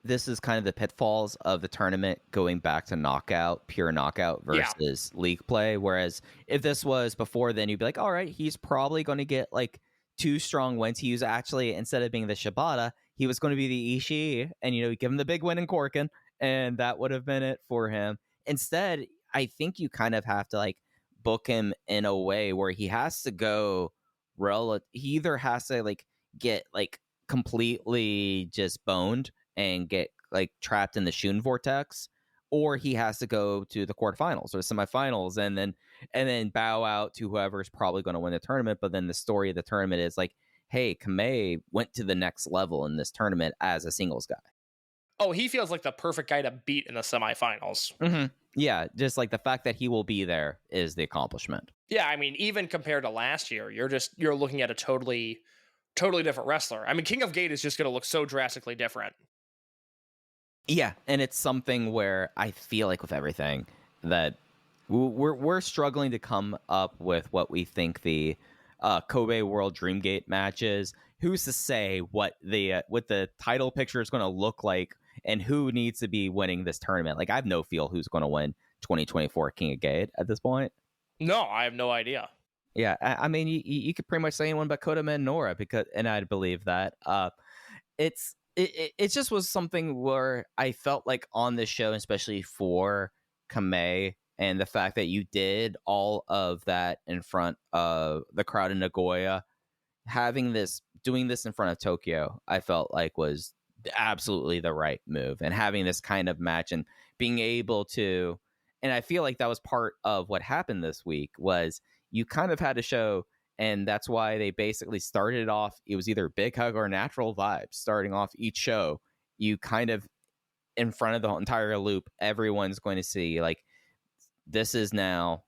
this is kind of the pitfalls of the tournament going back to pure knockout versus league play. Whereas if this was before, then you'd be like, all right, he's probably going to get like 2 strong wins. He was actually, instead of being the Shibata, he was going to be the Ishii, and give him the big win in Corkin, and that would have been it for him. Instead, I think you kind of have to like book him in a way where he has to go he either has to like get like completely just boned and get like trapped in the Shun vortex, or he has to go to the quarterfinals or the semifinals and then bow out to whoever's probably going to win the tournament. But then the story of the tournament is like, hey, Kamei went to the next level in this tournament as a singles guy. Oh, he feels like the perfect guy to beat in the semifinals. Mm-hmm. Yeah, just like the fact that he will be there is the accomplishment. Yeah, I mean, even compared to last year, you're looking at a totally different wrestler. I mean, King of Gate is just going to look so drastically different. Yeah, and it's something where I feel like with everything that we're struggling to come up with what we think the Kobe World Dreamgate match is. Who's to say what the title picture is going to look like and who needs to be winning this tournament? Like, I have no feel who's going to win 2024 King of Gate at this point. No, I have no idea. Yeah, I mean, you could pretty much say anyone but Kodama and Nora, and I'd believe that. It just was something where I felt like on this show, especially for Kamei, and the fact that you did all of that in front of the crowd in Nagoya, doing this in front of Tokyo, I felt like was absolutely the right move. And having this kind of match and being able to, and I feel like that was part of what happened this week, was you kind of had to show. And that's why they basically started off, it was either Big Hug or Natural Vibes. Starting off each show, you kind of, in front of the entire loop, everyone's going to see, like, this is now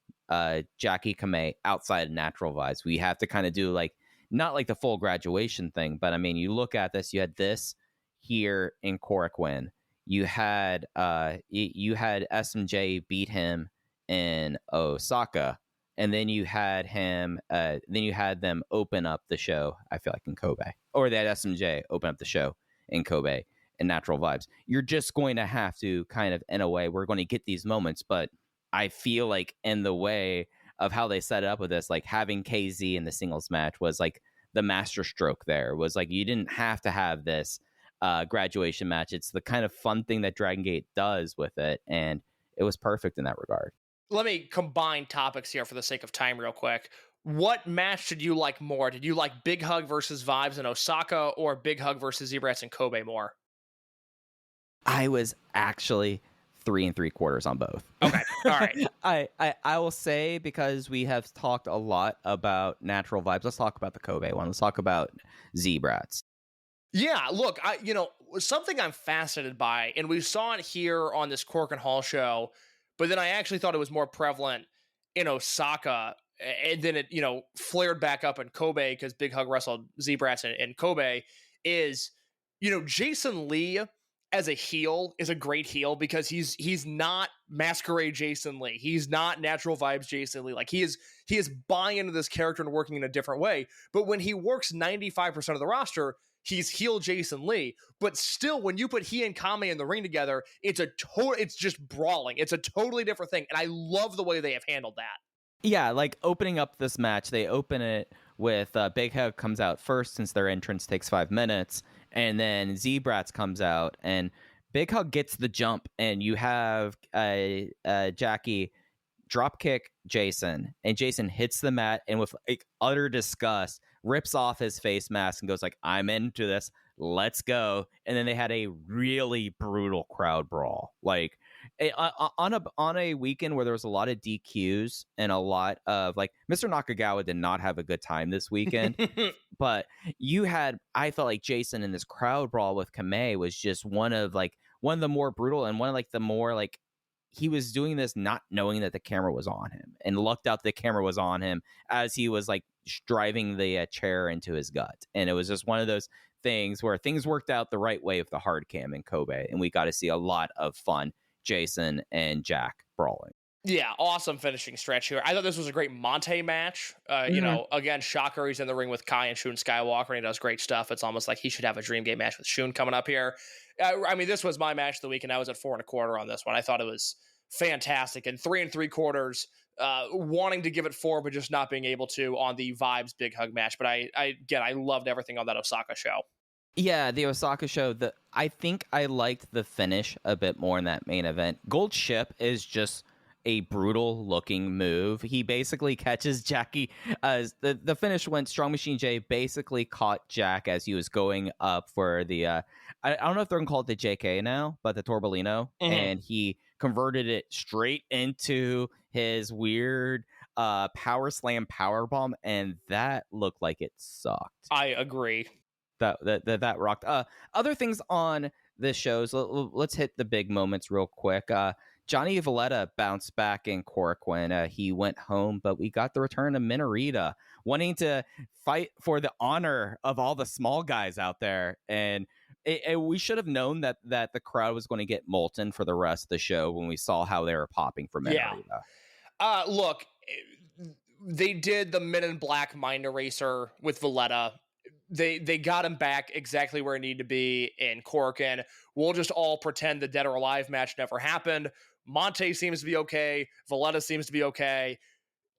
Jackie Kamei outside of Natural Vibes. We have to kind of do, like, not like the full graduation thing, but I mean, you look at this, you had this here in Korakuen. you had SMJ beat him in Osaka, and then you had them open up the show, I feel like, in Kobe, or that SMJ open up the show in Kobe in Natural Vibes. You're just going to have to kind of, in a way, we're going to get these moments, but I feel like in the way of how they set it up with this, like having KZ in the singles match was like the master stroke. There was like, you didn't have to have this graduation match. It's the kind of fun thing that Dragongate does with it, and it was perfect in that regard. Let me combine topics here for the sake of time real quick. What match did you like more? Did you like Big Hug versus Vibes in Osaka, or Big Hug versus Zebrats in Kobe more? I was actually 3 3/4 on both. Okay, all right. I will say, because we have talked a lot about Natural Vibes, let's talk about the Kobe one. Let's talk about Zebrats. Yeah, look, something I'm fascinated by, and we saw it here on this Cork and Hall show, but then I actually thought it was more prevalent in Osaka, and then it, flared back up in Kobe because Big Hug wrestled Zebrats in Kobe, is, Jason Lee as a heel is a great heel because he's not Masquerade Jason Lee. He's not Natural Vibes Jason Lee. Like, he is buying into this character and working in a different way. But when he works 95% of the roster, he's heel Jason Lee. But still, when you put he and Kame in the ring together, it's just brawling. It's a totally different thing. And I love the way they have handled that. Yeah, like opening up this match, they open it with Big Hug comes out first since their entrance takes 5 minutes, and then Zebrats comes out, and Big Hug gets the jump, and you have Jackie drop kick Jason, and Jason hits the mat, and with like utter disgust, rips off his face mask and goes like, "I'm into this, let's go." And then they had a really brutal crowd brawl, like on a weekend where there was a lot of DQs and a lot of like, Mr. Nakagawa did not have a good time this weekend. But I felt like Jason in this crowd brawl with Kame was just one of the more brutal, and one of like the more like, he was doing this not knowing that the camera was on him, and lucked out the camera was on him as he was like driving the chair into his gut. And it was just one of those things where things worked out the right way with the hard cam in Kobe, and we got to see a lot of fun Jason and Jack brawling. Yeah, awesome finishing stretch here. I thought this was a great Mante match. Again, shocker, he's in the ring with Kai and Shun Skywalker, and he does great stuff. It's almost like he should have a Dreamgate match with Shun coming up here. This was my match of the week, and I was at 4 1/4 on this one. I thought it was fantastic, and 3 3/4, wanting to give it 4, but just not being able to on the Vibes Big Hug match. But I loved everything on that Osaka show. Yeah, the Osaka show, I think I liked the finish a bit more in that main event. Gold Ship is just a brutal looking move. He basically catches Jackie as the finish went. Strong Machine J basically caught Jack as he was going up for the I don't know if they're gonna call it the JK now, but the Torbolino, and he converted it straight into his weird power slam power bomb, and that looked like it sucked. I agree. That rocked. Other things on this shows. Let's hit the big moments real quick. Johnny Valletta bounced back in Cork when he went home, but we got the return of Minorita wanting to fight for the honor of all the small guys out there. And we should have known that the crowd was going to get molten for the rest of the show when we saw how they were popping for Minorita. Yeah. Look, they did the Men in Black Mind Eraser with Valletta. They got him back exactly where he needed to be in Cork, and we'll just all pretend the Dead or Alive match never happened. Mante seems to be okay. Valletta seems to be okay.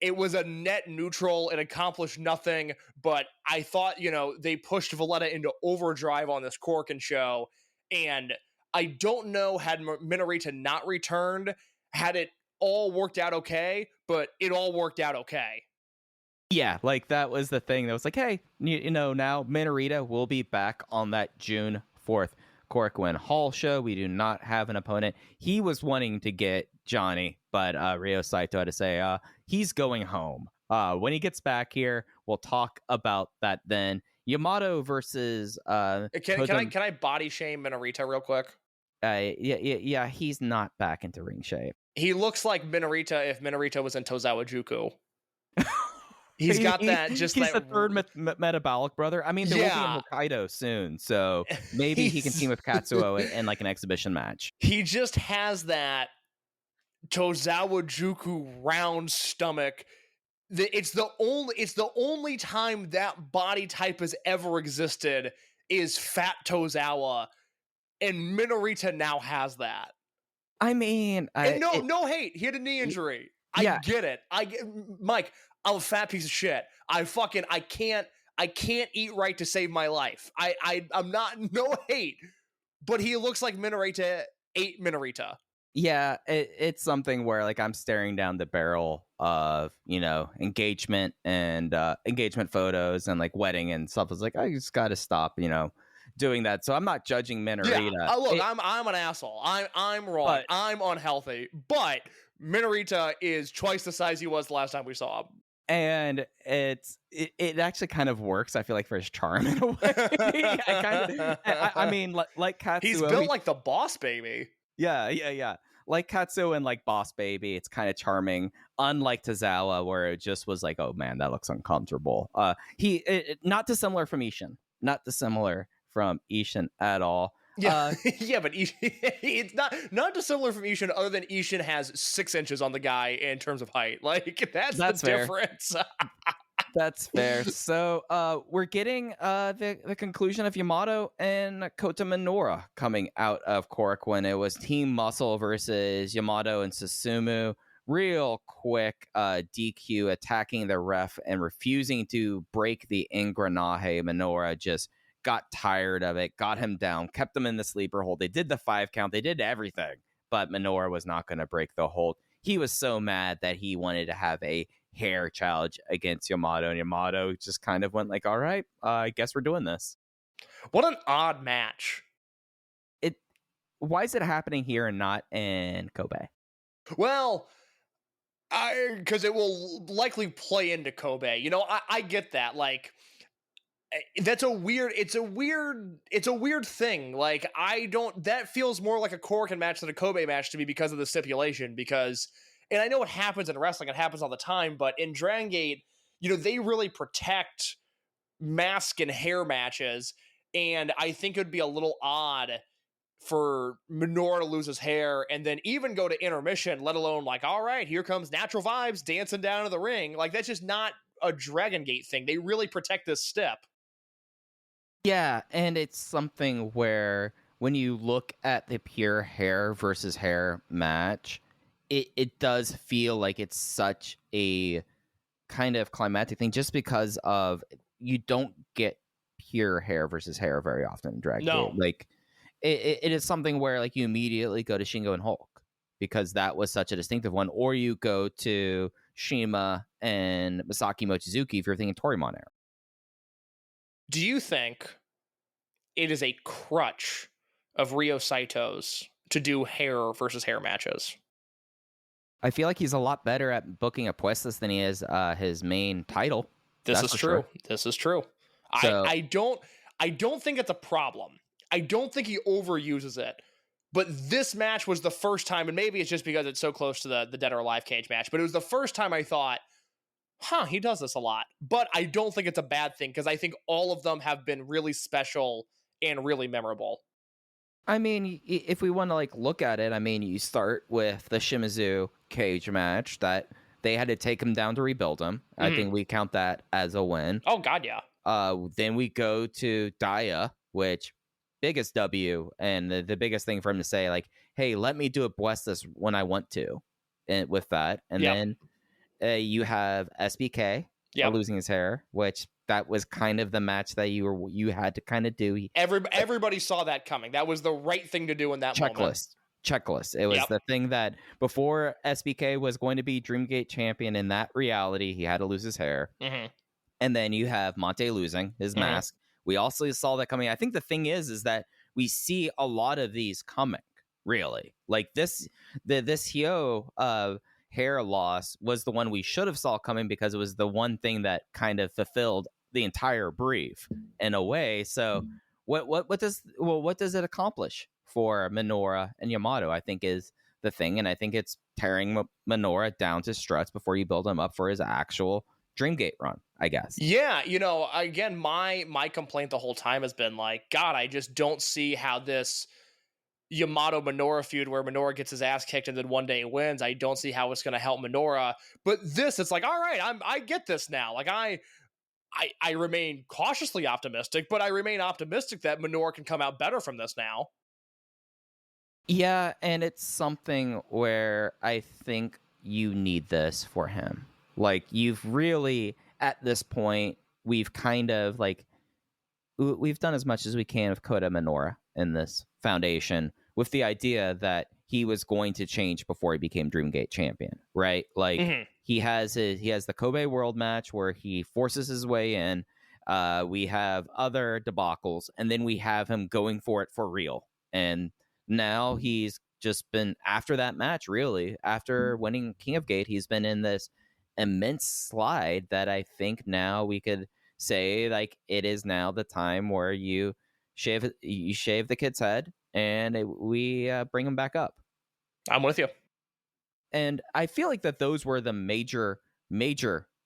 It was a net neutral. It accomplished nothing, but I thought, they pushed Valletta into overdrive on this Corkin show, and I don't know, had Minorita not returned, had it all worked out okay, but it all worked out okay. Yeah, like that was the thing that was like, hey, now Minorita will be back on that June 4th Corcoran Hall show. We do not have an opponent. He was wanting to get Johnny, but Ryo Saito had to say he's going home. When he gets back here, we'll talk about that then. Yamato versus Can I body shame Minorita real quick? Yeah, he's not back into ring shape. He looks like Minorita if Minorita was in Tozawa Juku. He's got that. Just he's that. the third metabolic brother. I mean, there will be a Hokkaido soon, so maybe he can team with Katsuo in like an exhibition match. He just has that Tozawa Juku round stomach. It's the only time that body type has ever existed is Fat Tozawa, and Minorita now has that. I mean, no hate. He had a knee injury. Yeah. I get it. Mike, I'm a fat piece of shit. I can't eat right to save my life. I'm not, no hate, but he looks like Minorita ate Minorita. Yeah, it's something where like I'm staring down the barrel of, you know, engagement and engagement photos and like wedding and stuff. It's like, I just got to stop, you know, doing that. So I'm not judging Minorita. Yeah. Look, I'm an asshole. I'm wrong. I'm unhealthy. But Minorita is twice the size he was the last time we saw him. And it actually kind of works, I feel like, for his charm in a way. I mean, like Katsuo. He's built like the Boss Baby. Yeah. Like Katsuo and like Boss Baby, it's kind of charming. Unlike Tozawa, where it just was like, oh man, that looks uncomfortable. Not dissimilar from Ishin. Not dissimilar from Ishin at all. Yeah, yeah, but it's not dissimilar from Ishin, other than Ishin has 6 inches on the guy in terms of height. Like that's the fair. difference. That's fair. So we're getting the conclusion of Yamato and Kota Minoura coming out of Korakuen. It was Team Muscle versus Yamato and Susumu. Real quick DQ, attacking the ref and refusing to break the Ingranaje. Minoura just got tired of it, got him down, kept him in the sleeper hold. They did the 5 count. They did everything, but Minoura was not going to break the hold. He was so mad that he wanted to have a hair challenge against Yamato, and Yamato just kind of went like, all right, I guess we're doing this. What an odd match. Why is it happening here and not in Kobe? Well, because it will likely play into Kobe. You know, I get that. Like, it's a weird thing. Like, that feels more like a Korakuen match than a Kobe match to me because of the stipulation, and I know it happens in wrestling, it happens all the time, but in Dragongate, you know, they really protect mask and hair matches, and I think it would be a little odd for Minoura to lose his hair and then even go to intermission, let alone like, all right, here comes Natural Vibes dancing down to the ring. Like, that's just not a Dragongate thing. They really protect this step. Yeah, and it's something where when you look at the pure hair versus hair match, it does feel like it's such a kind of climactic thing just because of you don't get pure hair versus hair very often in Dragongate. No. Like, it is something where like you immediately go to Shingo and Hulk because that was such a distinctive one, or you go to Shima and Masaki Mochizuki if you're thinking Torimon era. Do you think it is a crutch of Ryo Saito's to do hair versus hair matches? I feel like he's a lot better at booking apuestas than he is his main title. This is true. This is true. So, I don't think it's a problem. I don't think he overuses it. But this match was the first time, and maybe it's just because it's so close to the Dead or Alive cage match, but it was the first time I thought, he does this a lot. But I don't think it's a bad thing, because I think all of them have been really special and really memorable. I mean, if we want to like look at it, I mean, you start with the Shimizu cage match that they had to take him down to rebuild him. Mm-hmm. I think we count that as a win. Oh, God, yeah. Then we go to Daya, which biggest W, and the biggest thing for him to say, like, hey, let me do a Buestas when I want to, and with that. And then you have SBK losing his hair, which that was kind of the match that you had to kind of do. Everybody saw that coming. That was the right thing to do in that moment. Checklist. It was the thing that before SBK was going to be Dreamgate champion in that reality, he had to lose his hair. Mm-hmm. And then you have Mante losing his mask. We also saw that coming. I think the thing is that we see a lot of these coming, really. Like this Hyo hair loss was the one we should have saw coming because it was the one thing that kind of fulfilled the entire brief in a way. So what does it accomplish for Minoura and Yamato, I think, is the thing. And I think it's tearing Minoura down to struts before you build him up for his actual Dreamgate run, I guess. Yeah, again, my complaint the whole time has been like, God, I just don't see how this Yamato Minoura feud where Minoura gets his ass kicked and then one day wins. I don't see how it's going to help Minoura. But this, it's like, all right, I get this now. Like I remain cautiously optimistic, but I remain optimistic that Minoura can come out better from this now. Yeah, and it's something where I think you need this for him. Like, you've really, at this point, we've kind of like, we've done as much as we can with Kota Minoura in this foundation with the idea that he was going to change before he became Dreamgate champion, right? Like, he has the Kobe World match where he forces his way in. We have other debacles, and then we have him going for it for real. And now he's just been, after that match, really, after winning King of Gate, he's been in this immense slide that I think now we could say, like, it is now the time where you shave the kid's head and we bring him back up. I'm with you. And I feel like that those were the major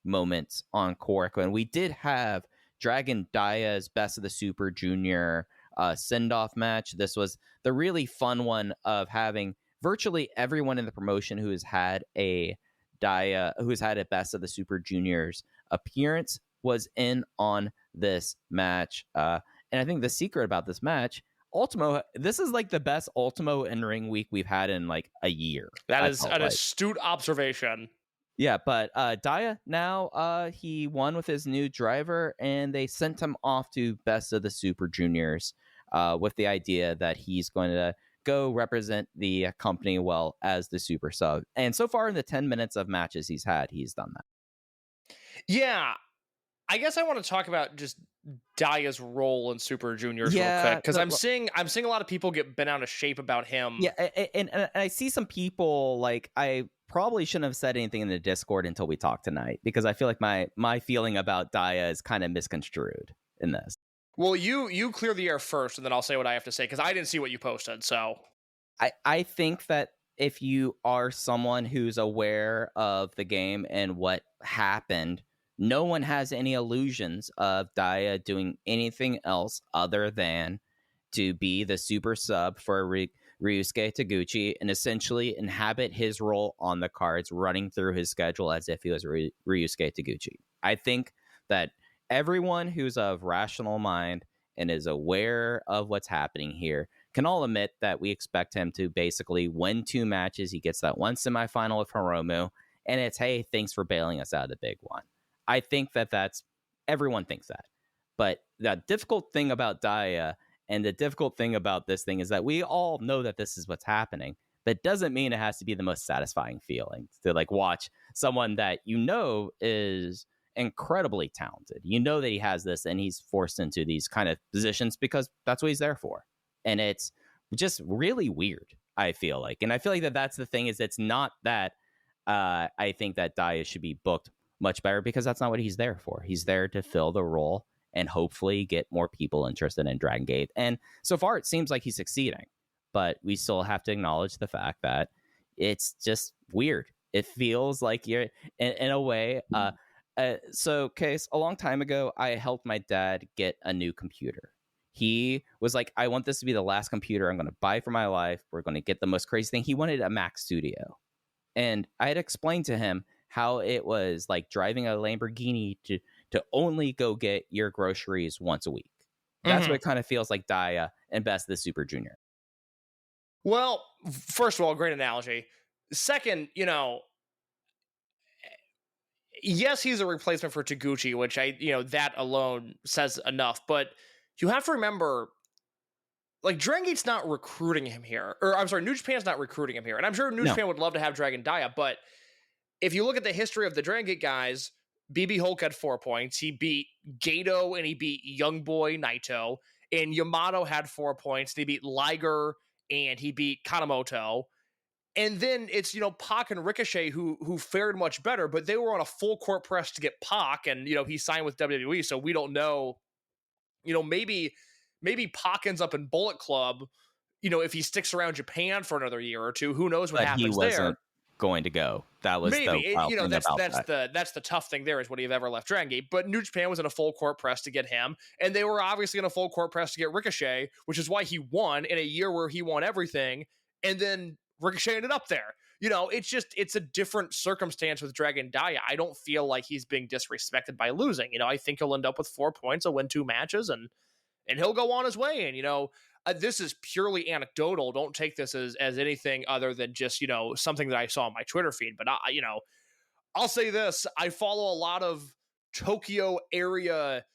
moments on Korakuen. And we did have Dragon Daya's Best of the Super Junior send-off match. This was the really fun one of having virtually everyone in the promotion who has had a Best of the Super Juniors appearance was in on this match. And I think the secret about this match, Ultimo, this is like the best Ultimo in-ring week we've had in like a year. That is an astute observation. Yeah, but Daya now, he won with his new driver, and they sent him off to Best of the Super Juniors with the idea that he's going to go represent the company well as the super sub. And so far in the 10 minutes of matches he's had, he's done that. Yeah, I guess I want to talk about just Daya's role in Super Juniors real quick, because I'm seeing a lot of people get bent out of shape about him. Yeah, and I see some people, like, I probably shouldn't have said anything in the Discord until we talk tonight, because I feel like my feeling about Daya is kind of misconstrued in this. Well, you clear the air first, and then I'll say what I have to say, because I didn't see what you posted. So I think that if you are someone who's aware of the game and what happened, no one has any illusions of Daya doing anything else other than to be the super sub for Ryusuke Taguchi and essentially inhabit his role on the cards, running through his schedule as if he was Ryusuke Taguchi. I think that everyone who's of rational mind and is aware of what's happening here can all admit that we expect him to basically win 2 matches. He gets that one semifinal with Hiromu, and it's, hey, thanks for bailing us out of the big one. I think everyone thinks that. But the difficult thing about Daya and the difficult thing about this thing is that we all know that this is what's happening. But it doesn't mean it has to be the most satisfying feeling to like watch someone that you know is incredibly talented. You know that he has this and he's forced into these kind of positions because that's what he's there for. And it's just really weird, I feel like. And I feel like that's the thing, is it's not that I think that Daya should be booked much better, because that's not what he's there for. He's there to fill the role and hopefully get more people interested in Dragongate. And so far it seems like he's succeeding, but we still have to acknowledge the fact that it's just weird. It feels like you're in a way. So Case, a long time ago, I helped my dad get a new computer. He was like, I want this to be the last computer I'm going to buy for my life. We're going to get the most crazy thing. He wanted a Mac Studio. And I had explained to him how it was like driving a Lamborghini to only go get your groceries once a week. That's what it kind of feels like Daya and Best of the Super Junior. Well, first of all, great analogy. Second, yes, he's a replacement for Taguchi, which that alone says enough. But you have to remember, like, Dragongate's not recruiting him here. Or, I'm sorry, New Japan's not recruiting him here. And I'm sure New Japan would love to have Dragon Daya, but if you look at the history of the Dragongate guys, BB Hulk had 4 points. He beat Gato and he beat Young Boy Naito. And Yamato had 4 points. They beat Liger and he beat Kanemoto. And then it's, Pac and Ricochet who fared much better, but they were on a full court press to get Pac, and, he signed with WWE, so we don't know, maybe Pac ends up in Bullet Club, if he sticks around Japan for another year or two. Who knows what happens there. He wasn't going to go That was the Maybe wild thing about that. that's the tough thing there is would he have ever left Dragongate? But New Japan was in a full court press to get him, and they were obviously in a full court press to get Ricochet, which is why he won in a year where he won everything, and then Ricochet ended up there. It's a different circumstance with Dragon Dia. I don't feel like he's being disrespected by losing. I think he'll end up with 4 points, he'll win 2 matches, and he'll go on his way. And this is purely anecdotal. Don't take this as anything other than just something that I saw on my Twitter feed. But I'll say this: I follow a lot of Tokyo area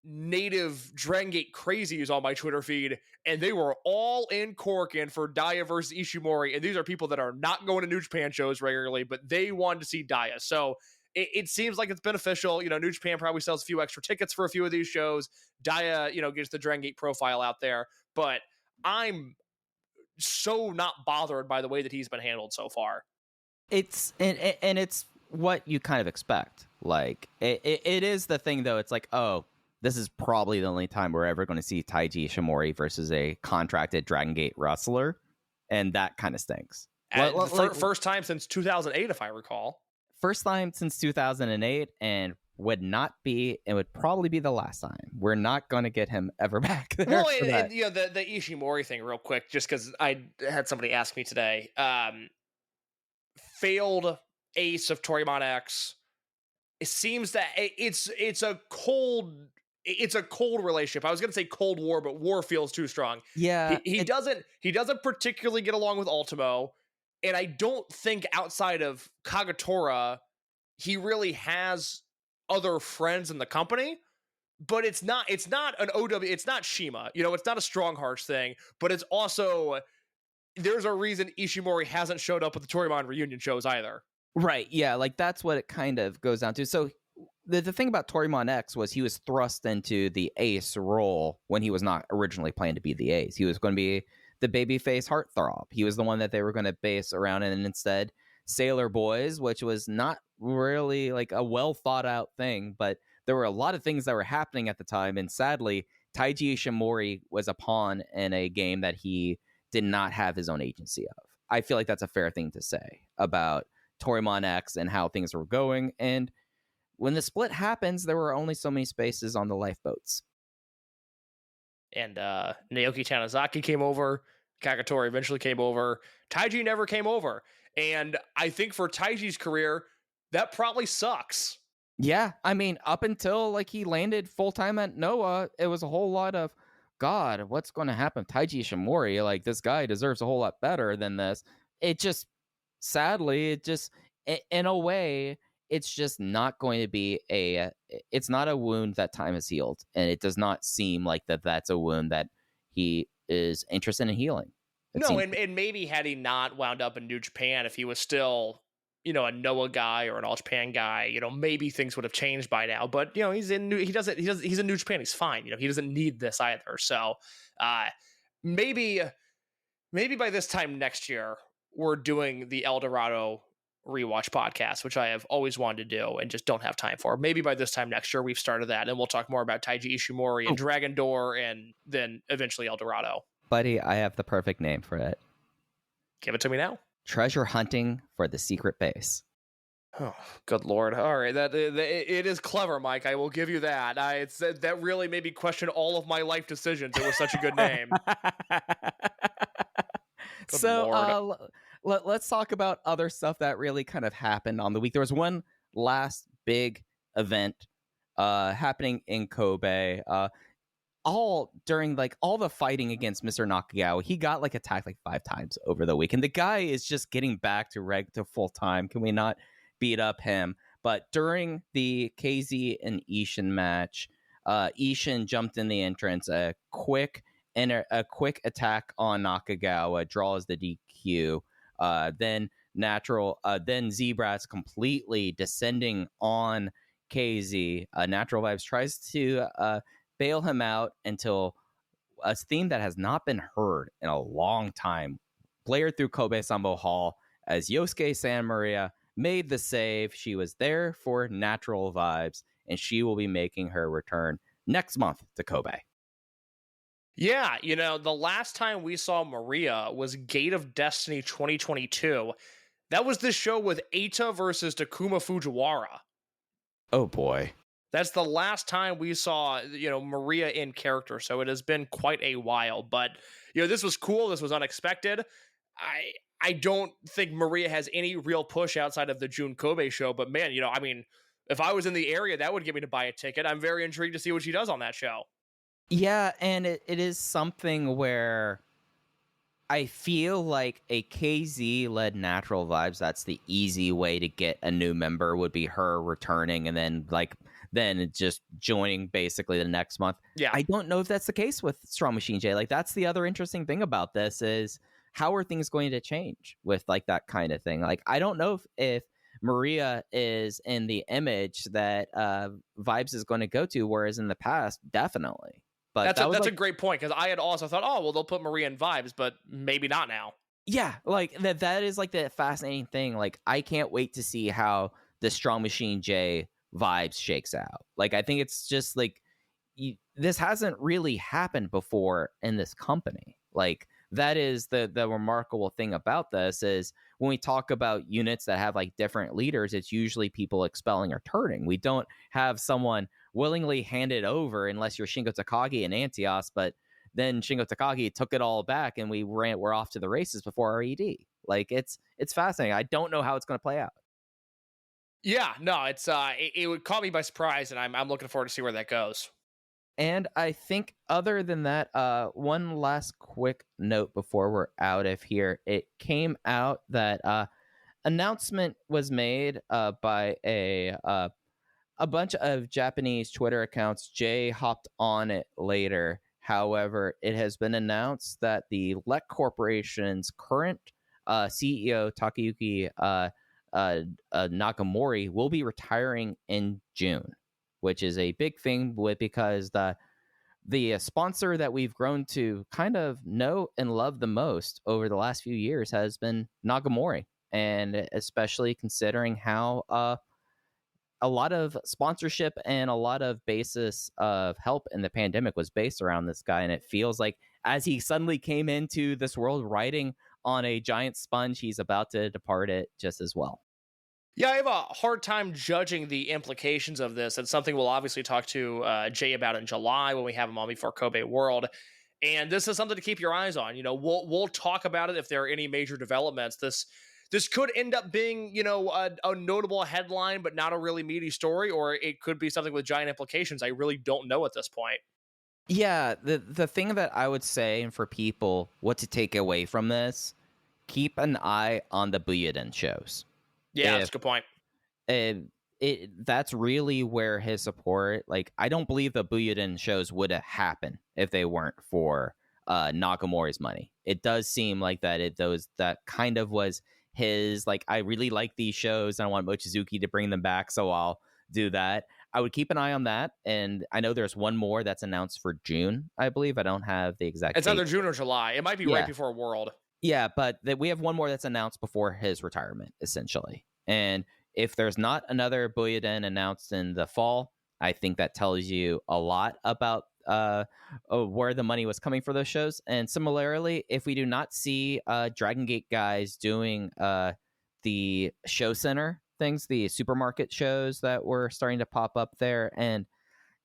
native Dragongate crazies on my Twitter feed, and they were all in Corkin for Dia versus Ishimori. And these are people that are not going to New Japan shows regularly, but they wanted to see Dia. So it seems like it's beneficial. New Japan probably sells a few extra tickets for a few of these shows. Dia, gets the Dragongate profile out there. But I'm so not bothered by the way that he's been handled so far. It's and it's what you kind of expect. Like it is the thing though. It's like, oh, this is probably the only time we're ever going to see Taiji Ishimori versus a contracted Dragongate wrestler, and that kind of stinks. First time since 2008, if I recall. First time since 2008, and it would probably be the last time. We're not going to get him ever back there. Well, and the Ishimori thing real quick, just because I had somebody ask me today. Failed ace of Toryumon X. It seems that it's a cold relationship. I was going to say Cold War, but war feels too strong. Yeah. He doesn't particularly get along with Ultimo, and I don't think outside of Kagetora he really has other friends in the company. But it's not an OW, it's not Shima. It's not a Strong Hearts thing, but it's also there's a reason Ishimori hasn't showed up at the Toryumon reunion shows either. Right, yeah, like that's what it kind of goes down to. So the thing about Toryumon X was he was thrust into the ace role when he was not originally planned to be the ace. He was going to be the babyface heartthrob. He was the one that they were going to base around, and instead Sailor Boys, which was not really like a well thought out thing, but there were a lot of things that were happening at the time, and sadly Taiji Ishimori was a pawn in a game that he did not have his own agency of. I feel like that's a fair thing to say about Toryumon X and how things were going, and when the split happens, there were only so many spaces on the lifeboats. And Naoki Tanizaki came over, Kagetora eventually came over, Taiji never came over, and I think for Taiji's career, that probably sucks. Yeah, I mean, up until like he landed full-time at Noah, it was a whole lot of, God, what's going to happen? Taiji Ishimori, like this guy deserves a whole lot better than this. It just, sadly, in a way, it's just not going to be it's not a wound that time has healed. And it does not seem like that's a wound that he is interested in healing. And maybe had he not wound up in New Japan, if he was still, a Noah guy or an All Japan guy, maybe things would have changed by now. But he's in New Japan. He's fine. He doesn't need this either. So maybe by this time next year we're doing the El Dorado rewatch podcast, which I have always wanted to do and just don't have time for. Maybe by this time next year we've started that, and we'll talk more about Taiji Ishimori and Dragon Door, and then eventually El Dorado. Buddy, I have the perfect name for it. Give it to me now. Treasure Hunting for the Secret Base. Oh, good Lord. All right. It is clever, Mike. I will give you that. That really made me question all of my life decisions. It was such a good name. So let's talk about other stuff that really kind of happened on the week. There was one last big event happening in Kobe. All during all the fighting against Mr. Nakagawa, he got attacked 5 times over the week, and the guy is just getting back to full time. Can we not beat up him? But during the KZ and Ishin match, Ishin jumped in the entrance, a quick attack on Nakagawa, draws the DQ. Then Zebra's completely descending on KZ. Natural Vibes tries to bail him out until a theme that has not been heard in a long time blared through Kobe Sambo Hall as Yosuke San Maria made the save. She was there for Natural Vibes, and she will be making her return next month to Kobe. Yeah, the last time we saw Maria was Gate of Destiny 2022. That was this show with Eita versus Takuma Fujiwara. Oh boy. That's the last time we saw, Maria in character. So it has been quite a while. But, this was cool. This was unexpected. I don't think Maria has any real push outside of the June Kobe show. But man, if I was in the area, that would get me to buy a ticket. I'm very intrigued to see what she does on that show. Yeah, and it is something where I feel like a KZ-led Natural Vibes, that's the easy way to get a new member, would be her returning and then just joining basically the next month. Yeah. I don't know if that's the case with Strong Machine J. Like, that's the other interesting thing about this is how are things going to change with like that kind of thing? Like, I don't know if Maria is in the image that Vibes is going to go to, whereas in the past, definitely. But that's a great point, because I had also thought, oh, well, they'll put Maria in Vibes, but maybe not now. Yeah, like that is like the fascinating thing. Like, I can't wait to see how the Strong Machine J Vibes shakes out. Like, I think it's just like this hasn't really happened before in this company. Like, that is the remarkable thing about this is when we talk about units that have like different leaders, it's usually people expelling or turning. We don't have someone willingly hand it over unless you're Shingo Takagi and Antios, but then Shingo Takagi took it all back and we're off to the races before RED. Like, it's fascinating. I don't know how it's going to play out. Yeah, no, it's it would caught me by surprise, and I'm looking forward to see where that goes. And I think other than that, one last quick note before we're out of here. It came out that announcement was made by a bunch of Japanese Twitter accounts. Jay hopped on it later. However, it has been announced that the LEC Corporation's current CEO, Takayuki Nakamori, will be retiring in June, which is a big thing because the sponsor that we've grown to kind of know and love the most over the last few years has been Nakamori, and especially considering how a lot of sponsorship and a lot of basis of help in the pandemic was based around this guy. And it feels like as he suddenly came into this world riding on a giant sponge, he's about to depart it just as well. Yeah, I have a hard time judging the implications of this. It's something we'll obviously talk to Jay about in July when we have him on before Kobe World. And this is something to keep your eyes on. We'll talk about it if there are any major developments. This could end up being, a notable headline, but not a really meaty story, or it could be something with giant implications. I really don't know at this point. Yeah, the thing that I would say, and for people, what to take away from this, keep an eye on the Buyuden shows. Yeah, that's a good point. That's really where his support, like, I don't believe the Buyuden shows would have happened if they weren't for Nakamori's money. It does seem like that kind of was his, like, I really like these shows and I want Mochizuki to bring them back, so I'll do that. I would keep an eye on that, and I know there's one more that's announced for June, I believe. I don't have the exact It's date. either June or July. It might be right before World. Yeah, but we have one more that's announced before his retirement, essentially. And if there's not another Buyuden announced in the fall, I think that tells you a lot about where the money was coming for those shows. And similarly, if we do not see Dragongate guys doing the show center things, the supermarket shows that were starting to pop up there, and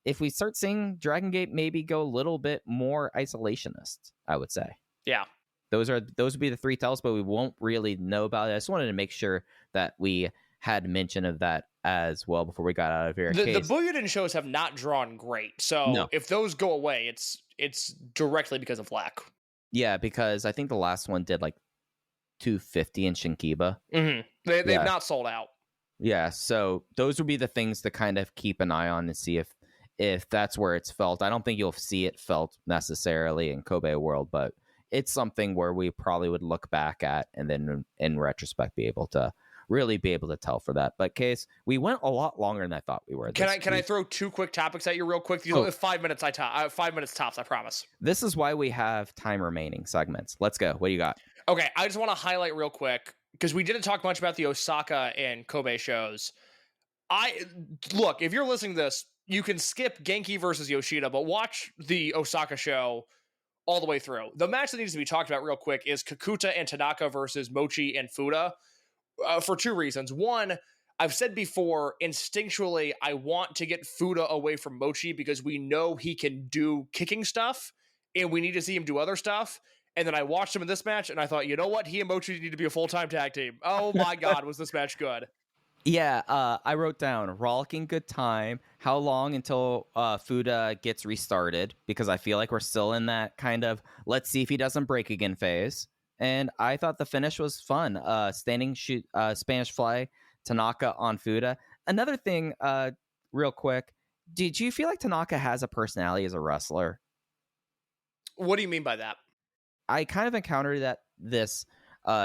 if we start seeing Dragongate maybe go a little bit more isolationist, I would say. Yeah. Those would be the three tells, but we won't really know about it. I just wanted to make sure that we had mention of that as well before we got out of here. The Buyuden shows have not drawn great, so if those go away, it's directly because of lack. Yeah, because I think the last one did like 250 in Shinkiba. Mm-hmm. They've not sold out. Yeah, so those would be the things to kind of keep an eye on and see if that's where it's felt. I don't think you'll see it felt necessarily in Kobe World, but it's something where we probably would look back at and then in retrospect be able to tell for that. But Case, we went a lot longer than I thought we were. Can I throw two quick topics at you real quick? 5 minutes 5 minutes tops, I promise. This is why we have time remaining segments. Let's go. What do you got? Okay, I just want to highlight real quick, because we didn't talk much about the Osaka and Kobe shows. Look, if you're listening to this, you can skip Genki versus Yoshida, but watch the Osaka show all the way through. The match that needs to be talked about real quick is Kakuta and Tanaka versus Mochi and Fuda. for two reasons. One, I've said before, instinctually, I want to get Fuda away from Mochi because we know he can do kicking stuff, and we need to see him do other stuff. And then I watched him in this match, and I thought, you know what? He and Mochi need to be a full-time tag team. Oh my God, was this match good? Yeah, I wrote down rollicking good time. How long until Fuda gets restarted? Because I feel like we're still in that kind of let's see if he doesn't break again phase. And I thought the finish was fun. Standing shoot, Spanish fly, Tanaka on Fuda. Another thing, real quick, did you feel like Tanaka has a personality as a wrestler? What do you mean by that? I kind of encountered this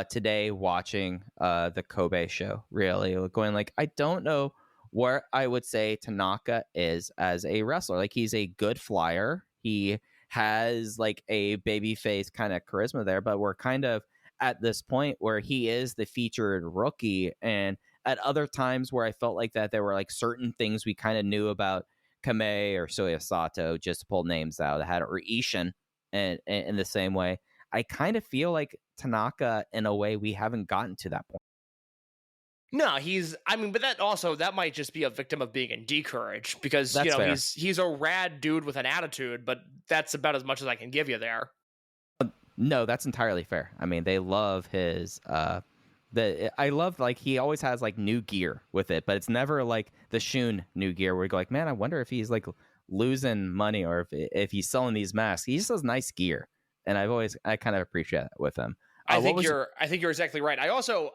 today watching the Kobe show, really going like, I don't know where I would say Tanaka is as a wrestler. Like, he's a good flyer. He has like a babyface kind of charisma there, but we're kind of at this point where he is the featured rookie. And at other times where I felt like that there were like certain things we kind of knew about Kamei or Soya Sato, just to pull names out, that had, or Ishin in the same way. I kind of feel like Tanaka, in a way, we haven't gotten to that point. No, but that might just be a victim of being encouraged because, That's fair. he's a rad dude with an attitude, but that's about as much as I can give you there. No, that's entirely fair. I mean, they love his, I love, like, he always has, like, new gear with it, but it's never, like, the Shun new gear where you go, like, man, I wonder if he's, like, losing money or if he's selling these masks. He just has nice gear. And I kind of appreciate that with him. I think you're exactly right. I also,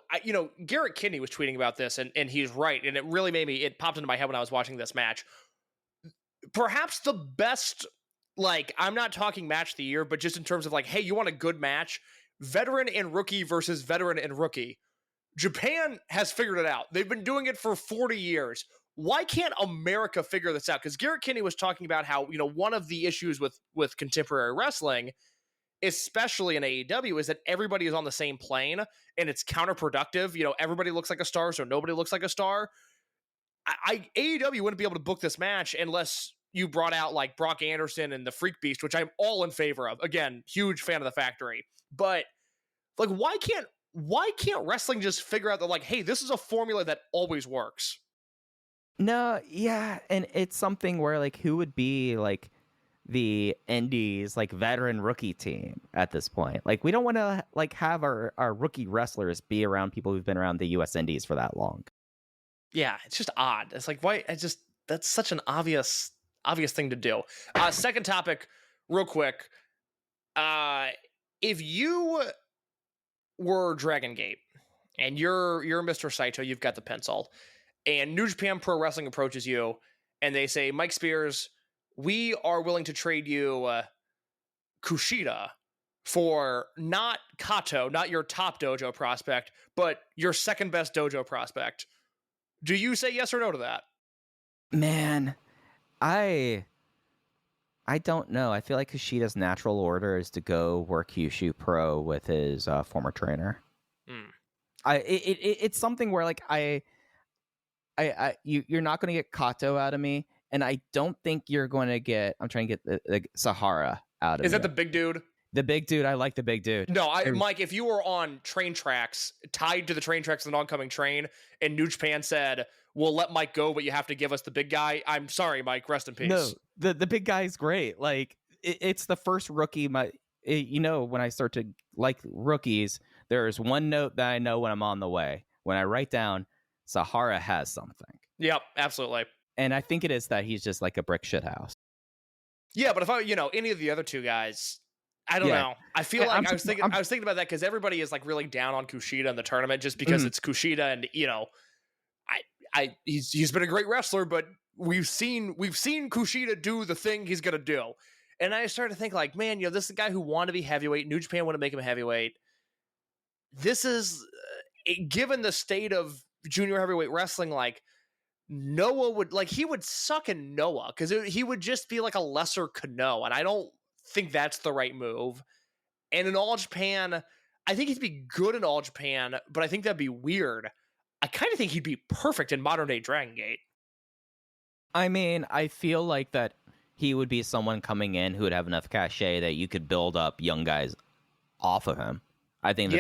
Garrett Kidney was tweeting about this, and he's right. And it really it popped into my head when I was watching this match. Perhaps the best, like, I'm not talking match of the year, but just in terms of like, hey, you want a good match? Veteran and rookie versus veteran and rookie. Japan has figured it out. They've been doing it for 40 years. Why can't America figure this out? Because Garrett Kidney was talking about how, one of the issues with contemporary wrestling, especially in AEW, is that everybody is on the same plane and it's counterproductive. Everybody looks like a star, so nobody looks like a star. AEW wouldn't be able to book this match unless you brought out like Brock Anderson and the Freak Beast, which I'm all in favor of. Again, huge fan of the Factory. But like, why can't wrestling just figure out that, like, hey, this is a formula that always works? No, yeah, and it's something where, like, who would be like the Indies, like, veteran rookie team at this point? Like, we don't want to like have our rookie wrestlers be around people who've been around the US Indies for that long. Yeah, it's just odd. It's like, why? That's such an obvious thing to do. Second topic, real quick. If you were Dragongate and you're Mr. Saito, you've got the pencil, and New Japan Pro Wrestling approaches you and they say, Mike Spears, we are willing to trade you Kushida for not Kato, not your top dojo prospect, but your second best dojo prospect. Do you say yes or no to that? Man, I don't know. I feel like Kushida's natural order is to go work Kyushu Pro with his former trainer. It's something where, like, you're not going to get Kato out of me. And I don't think you're going to get... I'm trying to get the Sahara out of me. Is that the big dude? The big dude. I like the big dude. No, Mike, if you were on train tracks, tied to the train tracks of an oncoming train, and New Japan said, we'll let Mike go, but you have to give us the big guy, I'm sorry, Mike, rest in peace. No, the big guy is great. Like, it's the first rookie. When I start to like rookies, there's one note that I know when I'm on the way. When I write down, Sahara has something. Yep, absolutely. And I think it is that he's just like a brick shit house. Yeah, but if any of the other two guys, I don't know. I feel like I was thinking about that because everybody is like really down on Kushida in the tournament just because it's Kushida, and he's been a great wrestler, but we've seen Kushida do the thing he's gonna do, and I started to think like, man, this is a guy who wanted to be heavyweight. New Japan want to make him a heavyweight. This is given the state of junior heavyweight wrestling, like. Noah he would suck in Noah because he would just be like a lesser Kano, and I don't think that's the right move. And in All Japan, I think he'd be good in All Japan, but I think that'd be weird. I kind of think he'd be perfect in modern day Dragongate. I mean, I feel like that he would be someone coming in who would have enough cachet that you could build up young guys off of him. I think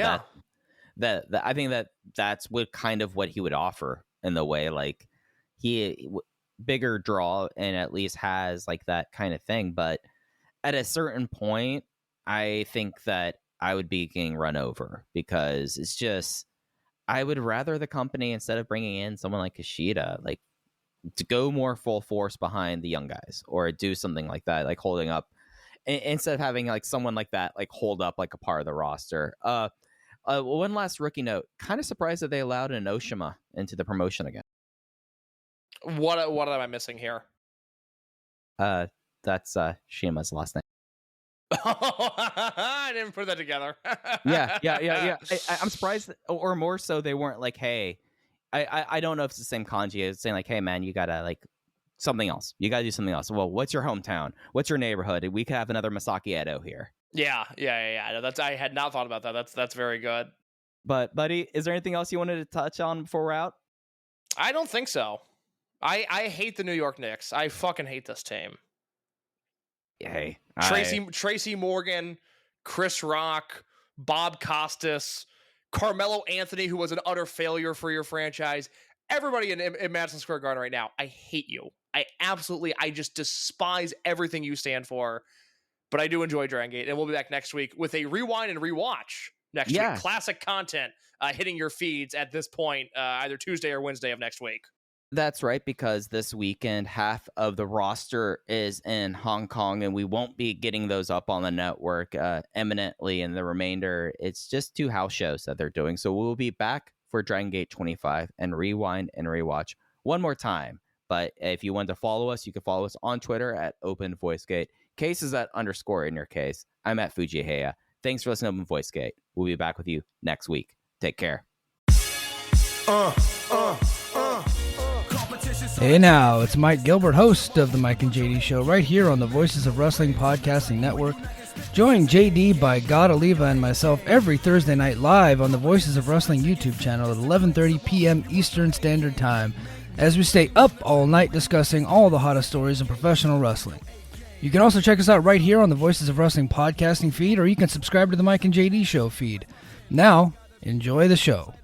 I think that's what kind of what he would offer in the way, like bigger draw and at least has like that kind of thing. But at a certain point, I think that I would be getting run over because it's just, I would rather the company, instead of bringing in someone like Kushida, like to go more full force behind the young guys or do something like that, like holding up instead of having like someone like that, like hold up like a part of the roster. One last rookie note, kind of surprised that they allowed an Oshima into the promotion again. What am I missing here? That's Shima's last name. I didn't put that together. Yeah. I'm surprised, or more so, they weren't like, hey, I don't know if it's the same kanji. It's saying like, hey man, you gotta like something else. You gotta do something else. Well, what's your hometown? What's your neighborhood? We could have another Masaki Edo here. Yeah. No, I had not thought about that. That's very good. But buddy, is there anything else you wanted to touch on before we're out? I don't think so. I hate the New York Knicks. I fucking hate this team. Hey, Tracy Morgan, Chris Rock, Bob Costas, Carmelo Anthony, who was an utter failure for your franchise. Everybody in Madison Square Garden right now, I hate you. I just despise everything you stand for. But I do enjoy Dragongate, and we'll be back next week with a rewind and rewatch next week. Classic content hitting your feeds at this point, either Tuesday or Wednesday of next week. That's right, because this weekend, half of the roster is in Hong Kong, and we won't be getting those up on the network imminently. And the remainder, it's just 2 house shows that they're doing. So we'll be back for Dragongate 25 and rewind and rewatch one more time. But if you want to follow us, you can follow us on Twitter at OpenVoiceGate. Case is at _ in your case. I'm at Fujiheya. Thanks for listening to Open VoiceGate. We'll be back with you next week. Take care. Hey now, it's Mike Gilbert, host of the Mike and JD Show, right here on the Voices of Wrestling Podcasting Network. Join JD by God Oliva and myself every Thursday night live on the Voices of Wrestling YouTube channel at 11:30 p.m. Eastern Standard Time, as we stay up all night discussing all the hottest stories in professional wrestling. You can also check us out right here on the Voices of Wrestling podcasting feed, or you can subscribe to the Mike and JD Show feed. Now, enjoy the show.